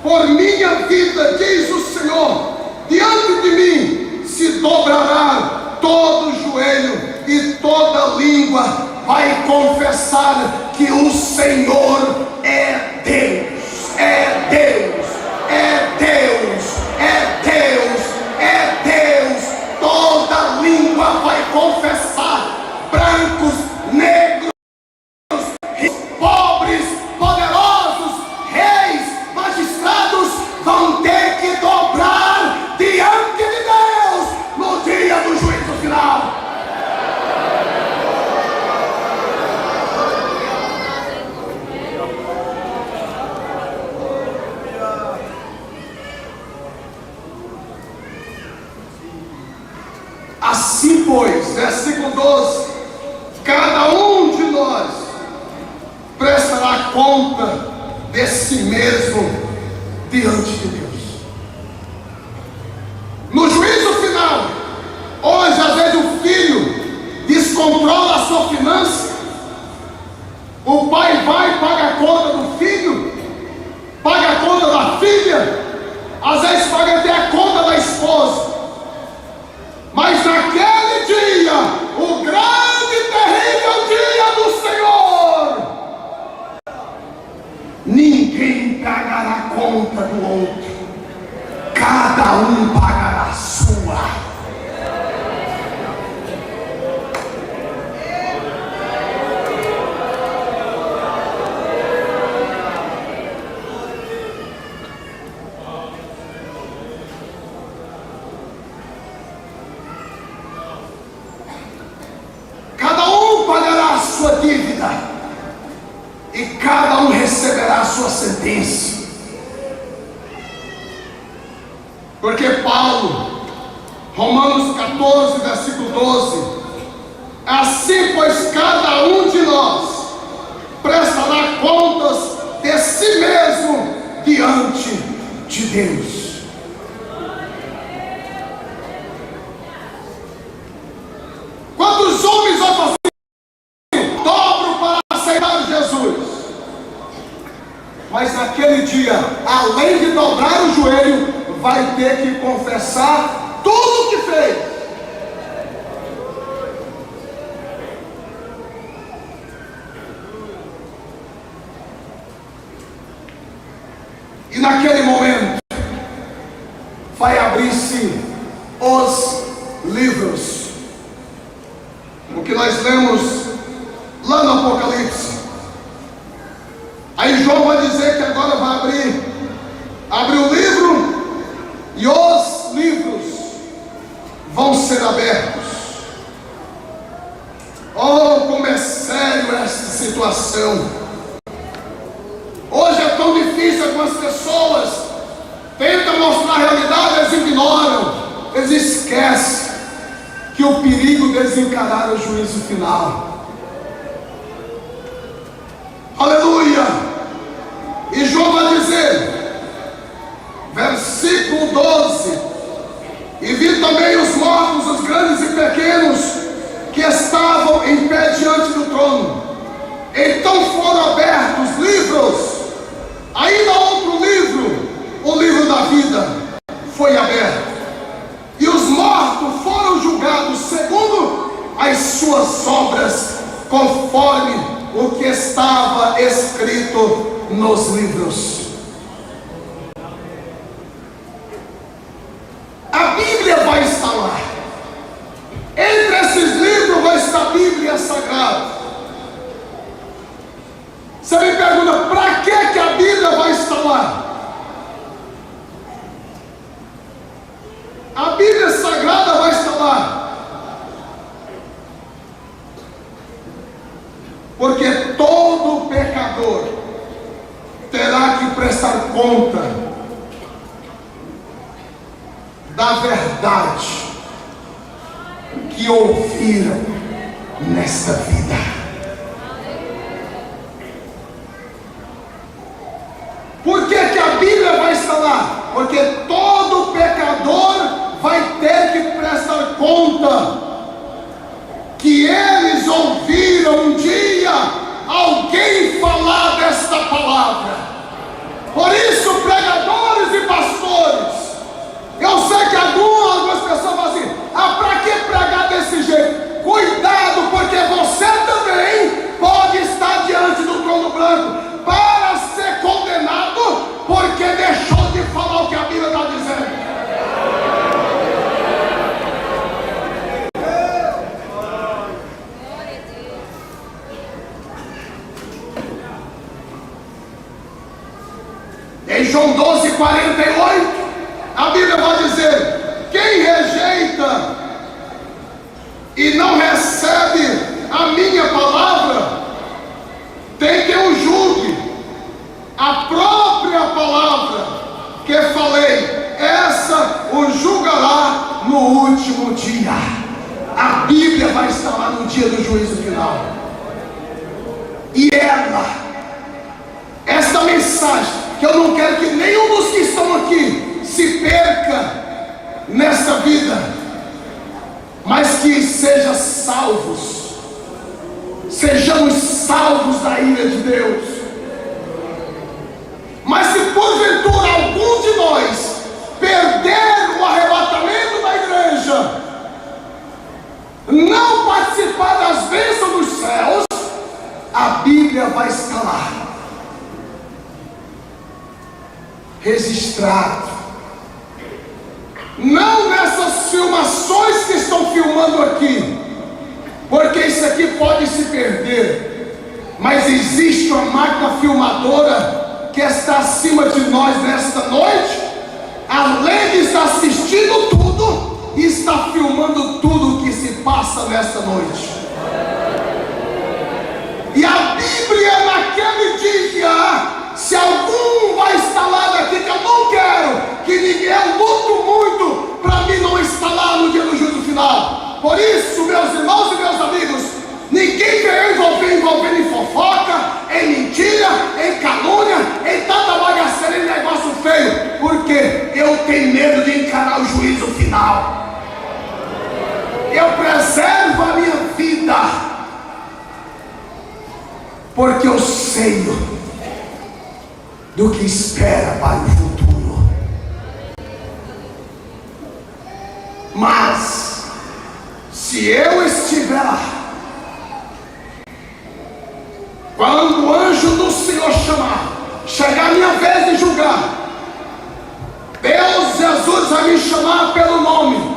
por minha vida, diz o Senhor, diante de mim se dobrará todo joelho e toda língua vai confessar que o Senhor é Deus, é Deus, é Deus, é Deus, é Deus. Toda língua vai confessar, brancos, negros, pobres, poderosos, reis, magistrados, vão ter que dobrar diante de Deus no dia do juízo final. Assim pois, versículo 12, cada um de nós prestará conta de si mesmo diante de Deus. No juízo final, hoje às vezes o filho descontrola a sua finança, o pai vai e paga a conta do filho, paga a conta da filha, às vezes paga até a conta da esposa. Mas naquele dia, o grande e terrível dia do Senhor, ninguém pagará conta do outro, cada um pagará a sua. Sua dívida, e cada um receberá a sua sentença. Porque Paulo, Romanos 14, versículo 12, assim pois cada um de nós prestará contas de si mesmo diante de Deus. Quantos homens vão fazer dobro para aceitar Jesus? Mas naquele dia, além de dobrar o joelho, vai ter que confessar tudo o que fez. E naquele momento vai abrir-se os livros. O que nós lemos lá no Apocalipse. Aí João vai dizer que agora vai abrir o livro, e os livros vão ser abertos. Oh, como é sério essa situação. Hoje é tão difícil, algumas pessoas tentam mostrar a realidade, eles ignoram, eles esquecem que o perigo deles encarar o juízo final. Aleluia! E João vai dizer, versículo 12: e vi também os mortos, os grandes e pequenos, que estavam em pé diante do trono. Então foram abertos livros, ainda outro livro, o livro da vida, foi aberto. E os mortos foram julgados segundo as suas obras, conforme o que estava escrito nos livros. A Bíblia vai estar lá. Entre esses livros vai estar a Bíblia Sagrada. Você me pergunta, para que a Bíblia vai estar lá? A Bíblia Sagrada vai estar lá porque todo pecador terá que prestar conta da verdade que ouviram nesta vida. Por conta que eles ouviram um dia alguém falar desta palavra. Por isso, pregadores e pastores, eu sei que algumas pessoas falam assim: para que pregar desse jeito? Cuidado, porque você também pode estar diante do trono branco para ser condenado, porque deixou de falar o que a Bíblia está dizendo. Em João 12:48, a Bíblia vai dizer: quem rejeita e não recebe a minha palavra, tem que o julgue. A própria palavra que falei, essa o julgará no último dia. A Bíblia vai estar lá no dia do juízo final. E esta mensagem, que eu não quero que nenhum dos que estão aqui se perca nesta vida, mas que seja salvos, sejamos salvos da ira de Deus. Mas se porventura algum de nós perder o arrebatamento da igreja, não participar das bênçãos dos céus, a Bíblia vai estar lá, registrado. Não nessas filmações que estão filmando aqui, porque isso aqui pode se perder, mas existe uma máquina filmadora que está acima de nós nesta noite, além de estar assistindo tudo, está filmando tudo o que se passa nesta noite. E a Bíblia naquele dia, se algum vai estar lá daqui, que eu não quero que ninguém, eu luto muito para mim não estar lá no dia do juízo final. Por isso, meus irmãos e meus amigos, ninguém veio envolvendo em fofoca, em mentira, em calúnia, em tanta bagaceira, em negócio feio, porque eu tenho medo de encarar o juízo final. Eu preservo a minha vida, porque eu sei do que espera para o futuro. Mas se eu estiver lá, quando o anjo do Senhor chegar a minha vez de julgar, Deus Jesus vai me chamar pelo nome,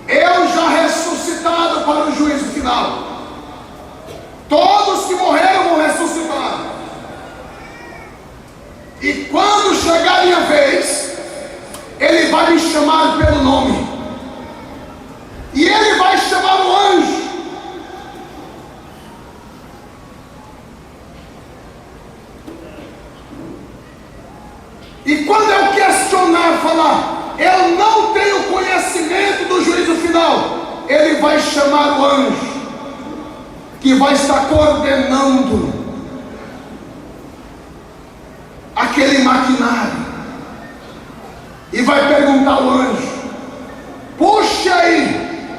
eu já ressuscitado para o juízo final. Todos que morreram vão ressuscitar. E quando chegar a minha vez, Ele vai me chamar pelo nome, e Ele vai chamar o anjo. E quando eu questionar, falar, eu não tenho conhecimento do juízo final, Ele vai chamar o anjo, que vai estar coordenando aquele maquinário, e vai perguntar ao anjo: puxa aí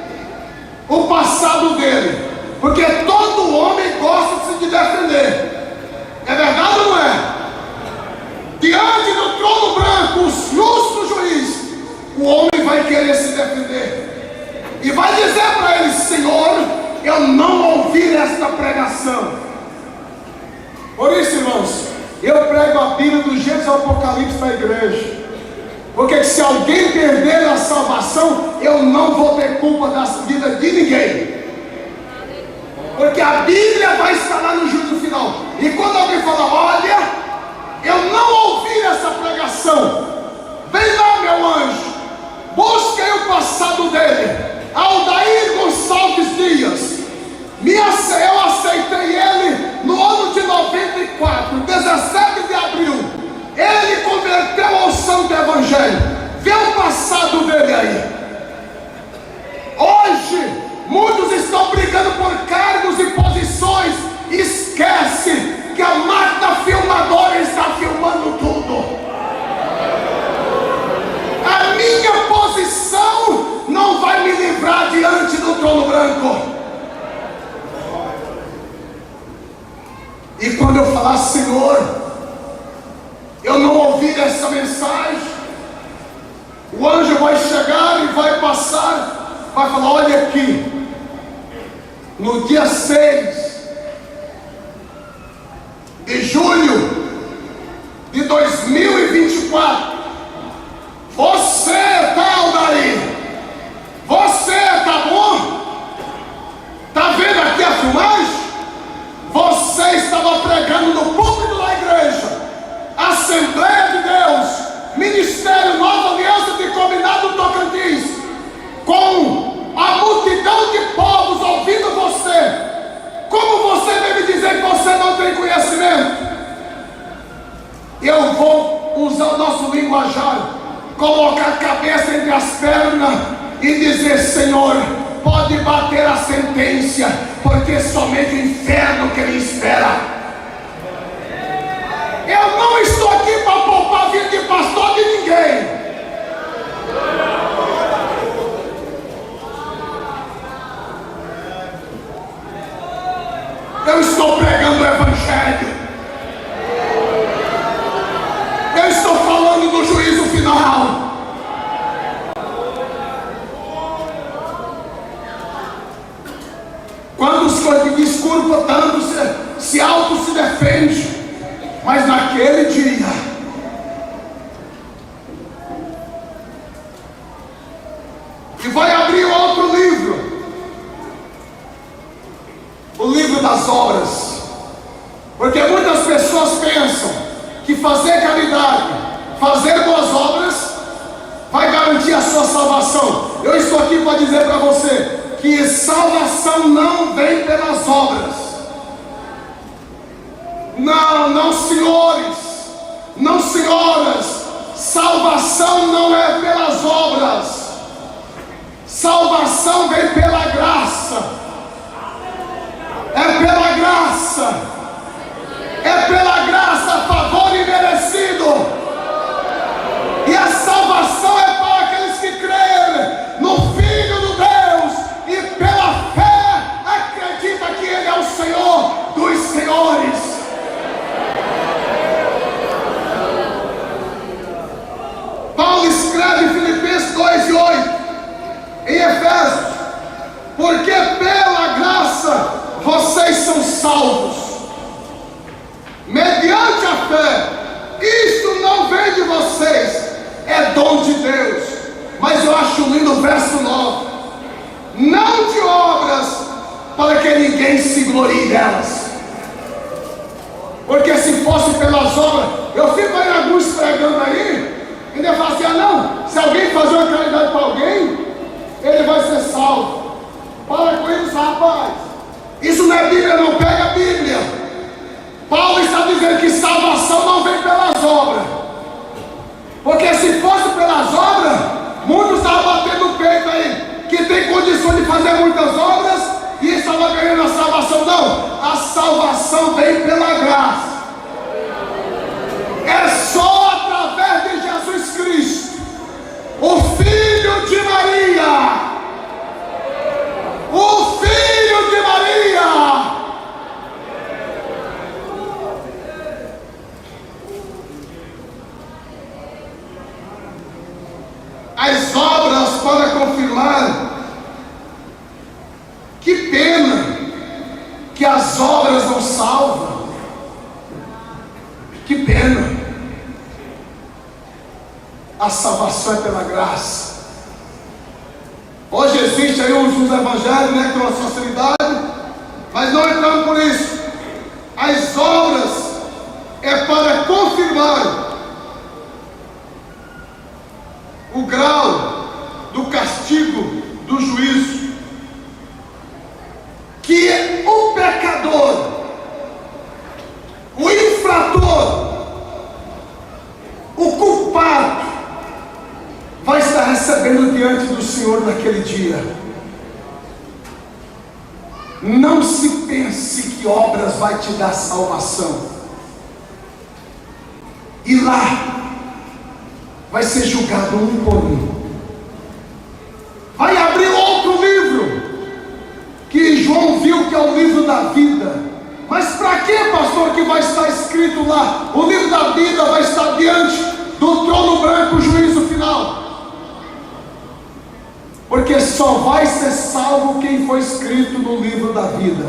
o passado dele, porque todo homem gosta de se defender. É verdade ou não é? Diante do trono branco, o justo juiz, o homem vai querer se defender e vai dizer para ele: Senhor, eu não ouvi esta pregação. Por isso, irmãos, eu prego a Bíblia do Gênesis ao Apocalipse para a igreja, porque se alguém perder a salvação, eu não vou ter culpa da vida de ninguém, porque a Bíblia vai estar lá no juízo final. E quando alguém fala: olha, eu não ouvi essa pregação, vem lá, meu anjo, busquei o passado dele. Aldair Gonçalves Dias, eu aceitei ele no ano de 94, 17 de abril. Ele converteu ao santo evangelho. Vê o passado dele aí. Hoje, muitos estão brigando por cargos e posições. Esquece que a máquina filmadora está filmando tudo. A minha posição não vai me branco. E quando eu falar, Senhor, eu não ouvi essa mensagem, o anjo vai chegar e vai passar, vai falar: olha aqui, no dia 6 de julho de 2024, você tal daí, você tá bom? Tá vendo aqui a filmagem? Você estava pregando no púlpito da igreja, Assembleia de Deus, Ministério Nova Aliança de Combinado Tocantins, com a multidão de povos ouvindo você. Como você vem me dizer que você não tem conhecimento? Eu vou usar o nosso linguajar, colocar a cabeça entre as pernas e dizer: Senhor, pode bater a sentença, porque somente o inferno que me espera. Eu não estou aqui para poupar a vida de pastor de ninguém. Eu estou pregando o Evangelho. Eu estou falando do juízo final. Quando os coisas de escuro tanto se auto se defende, mas naquele dia e vai abrir outro livro, o livro das obras, porque muitas pessoas pensam que fazer caridade, fazer boas obras vai garantir a sua salvação. Eu estou aqui para dizer para você que salvação não vem pelas obras. Não, não, senhores, não, senhoras, salvação não é pelas obras, salvação vem pela graça, é pela graça, é pela graça, favor imerecido, e a salvação é para aqueles que creem no Filho de Deus e pela fé acredita que Ele é o Senhor dos senhores. Paulo escreve em Filipenses 2:8, em Efésios: porque pela graça vocês são salvos, mediante a fé. Isto não vem de vocês, é dom de Deus. Mas eu acho lindo o verso 9: não de obras, para que ninguém se glorie delas. Porque se fosse pelas obras, eu fico aí alguns pregando aí, e ainda fala assim: ah não, se alguém fazer uma caridade para alguém, ele vai ser salvo. Para com isso, rapaz, isso não é Bíblia, não. Pega a Bíblia. Paulo está dizendo que salvação não vem pelas obras, porque se fosse pelas obras, muitos estavam batendo no peito aí, que tem condições de fazer muitas obras e estava ganhando a salvação. Não, a salvação vem pela graça, é só através de Jesus Cristo, o Filho de Maria, o Filho de Maria. As obras para confirmar. Que pena que as obras não salvam. Que pena. A salvação é pela graça. Hoje existe aí uns evangelhos, né, com uma facilidade, mas não entramos por isso. As obras é para confirmar o grau do castigo do juízo, que o pecador, o infrator, o culpado vai estar recebendo diante do Senhor naquele dia. Não se pense que obras vai te dar salvação. E lá vai ser julgado um por um. Vai abrir outro livro, da vida. Mas para que, pastor, que vai estar escrito lá? O livro da vida vai estar diante do trono branco, o juízo final. Porque só vai ser salvo quem foi escrito no livro da vida.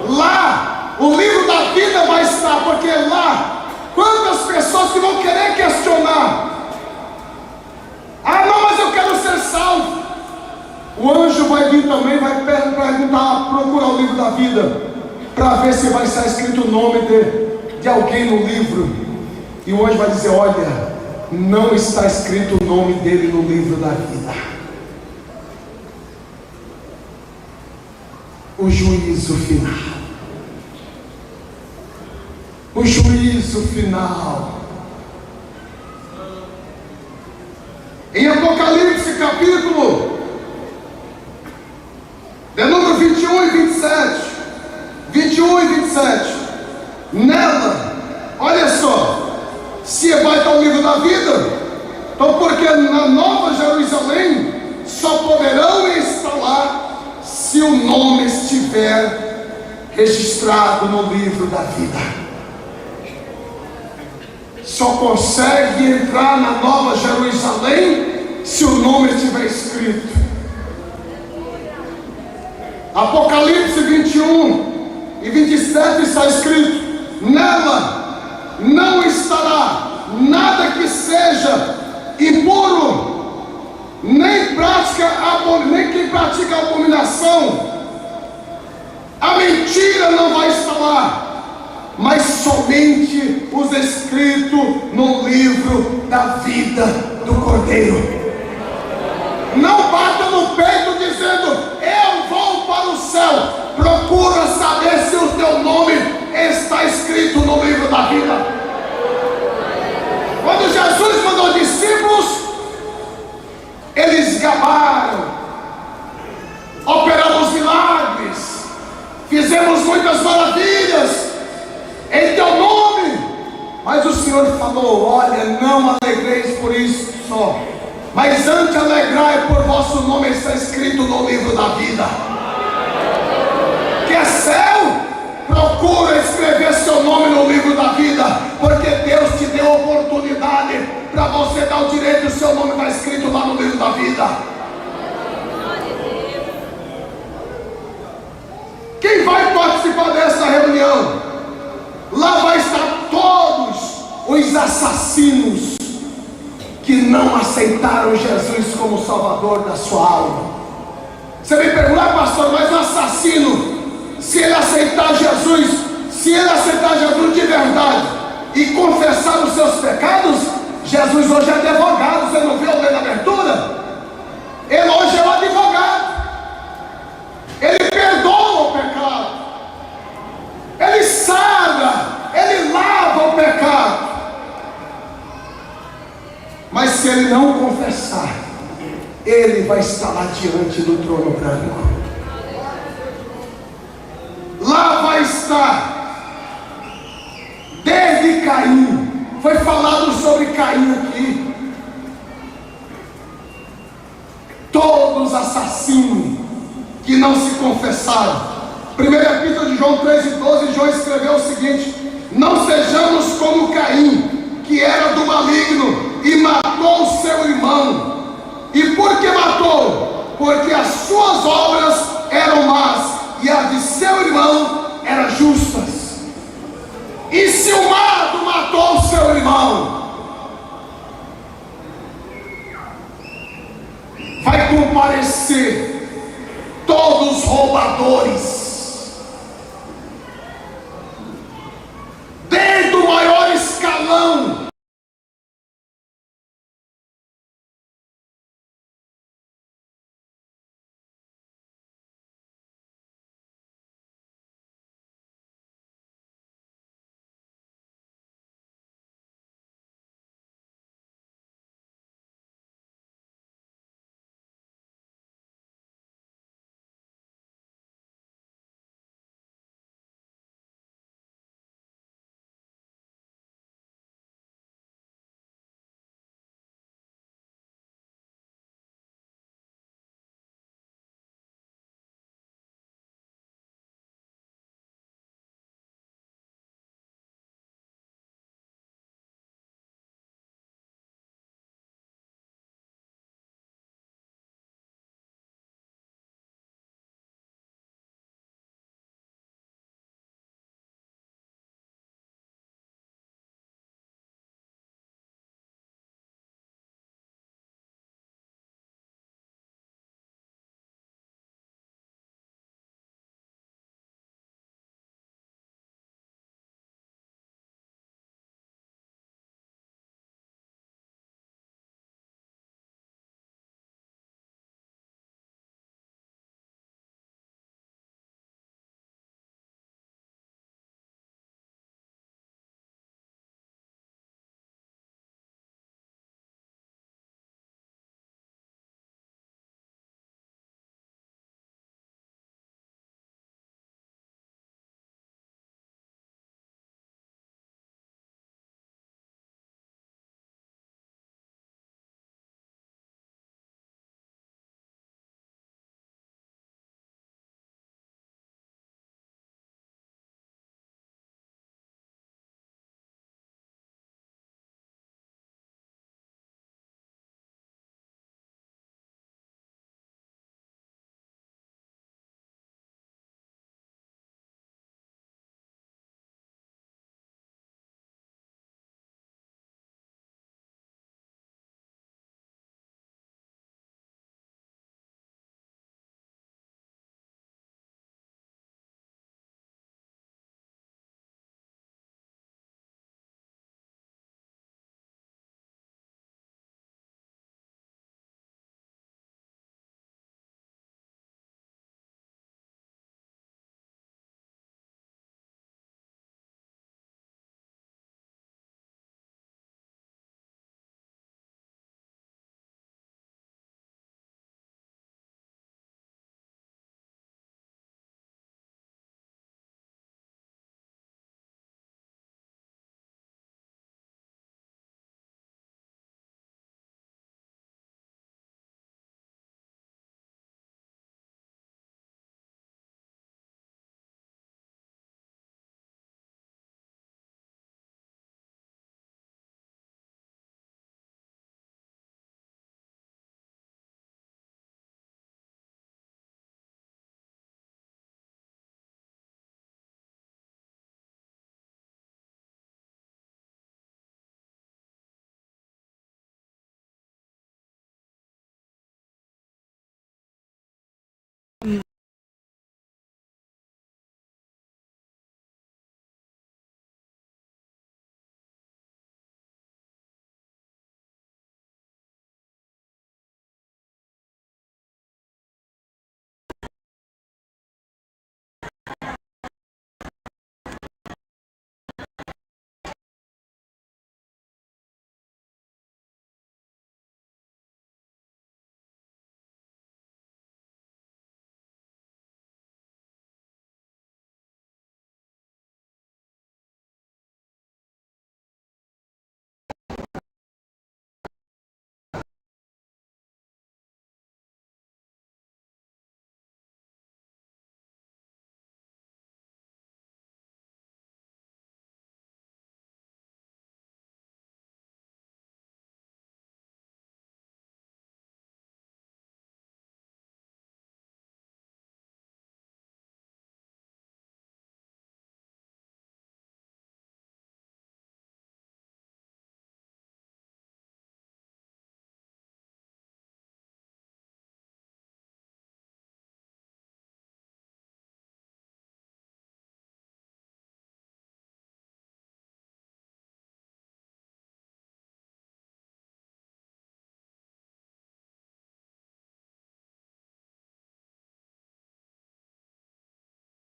Lá, o livro da vida vai estar, porque lá, quantas pessoas que vão querer questionar? Ah, não, mas eu quero ser salvo. O anjo vai vir também, vai perguntar, procurar o livro da vida, para ver se vai estar escrito o nome de alguém no livro. E o anjo vai dizer: olha, não está escrito o nome dele no livro da vida. O juízo final. O juízo final. Em Apocalipse capítulo de número 21 e 27, 21 e 27, nela, olha só, se vai estar o livro da vida, então porque na Nova Jerusalém só poderão instalar se o nome estiver registrado no livro da vida. Só consegue entrar na Nova Jerusalém se o nome estiver escrito. Apocalipse 21 e 27 está escrito: nela não estará nada que seja impuro, nem quem pratica abominação. A mentira não vai estar lá, mas somente os escritos no livro da vida do Cordeiro. Não bata no peito dizendo: eu vou para o céu. Procura saber se o teu nome está escrito no livro da vida. Quando Jesus mandou discípulos, eles gabaram: operamos milagres, fizemos muitas maravilhas em teu nome. Mas o Senhor falou: olha, não alegreis por isso só, mas antes alegrai por vosso nome está escrito no livro da vida. Quer céu? Procura escrever seu nome no livro da vida, porque Deus te deu oportunidade para você dar o direito, o seu nome está escrito lá no livro da vida. Quem vai participar dessa reunião? Lá vai estar todos os assassinos que não aceitaram Jesus como Salvador da sua alma. Você me pergunta: pastor, mas o assassino, se ele aceitar Jesus de verdade e confessar os seus pecados, Jesus hoje é advogado. Você não viu o na abertura? Ele hoje é o advogado. Ele perdoa o pecado, ele sara, ele lava o pecado. Mas se ele não confessar, ele vai estar lá diante do trono branco. Lá vai estar, desde Caim. Foi falado sobre Caim aqui. Todos assassinos que não se confessaram. Primeira epístola de João 3:12, João escreveu o seguinte: não sejamos como Caim, que era do maligno e matou o seu irmão. E por que matou? Porque as suas obras eram más e as de seu irmão eram justas. E se o mato matou o seu irmão, vai comparecer todos os roubadores, desde o maior escalão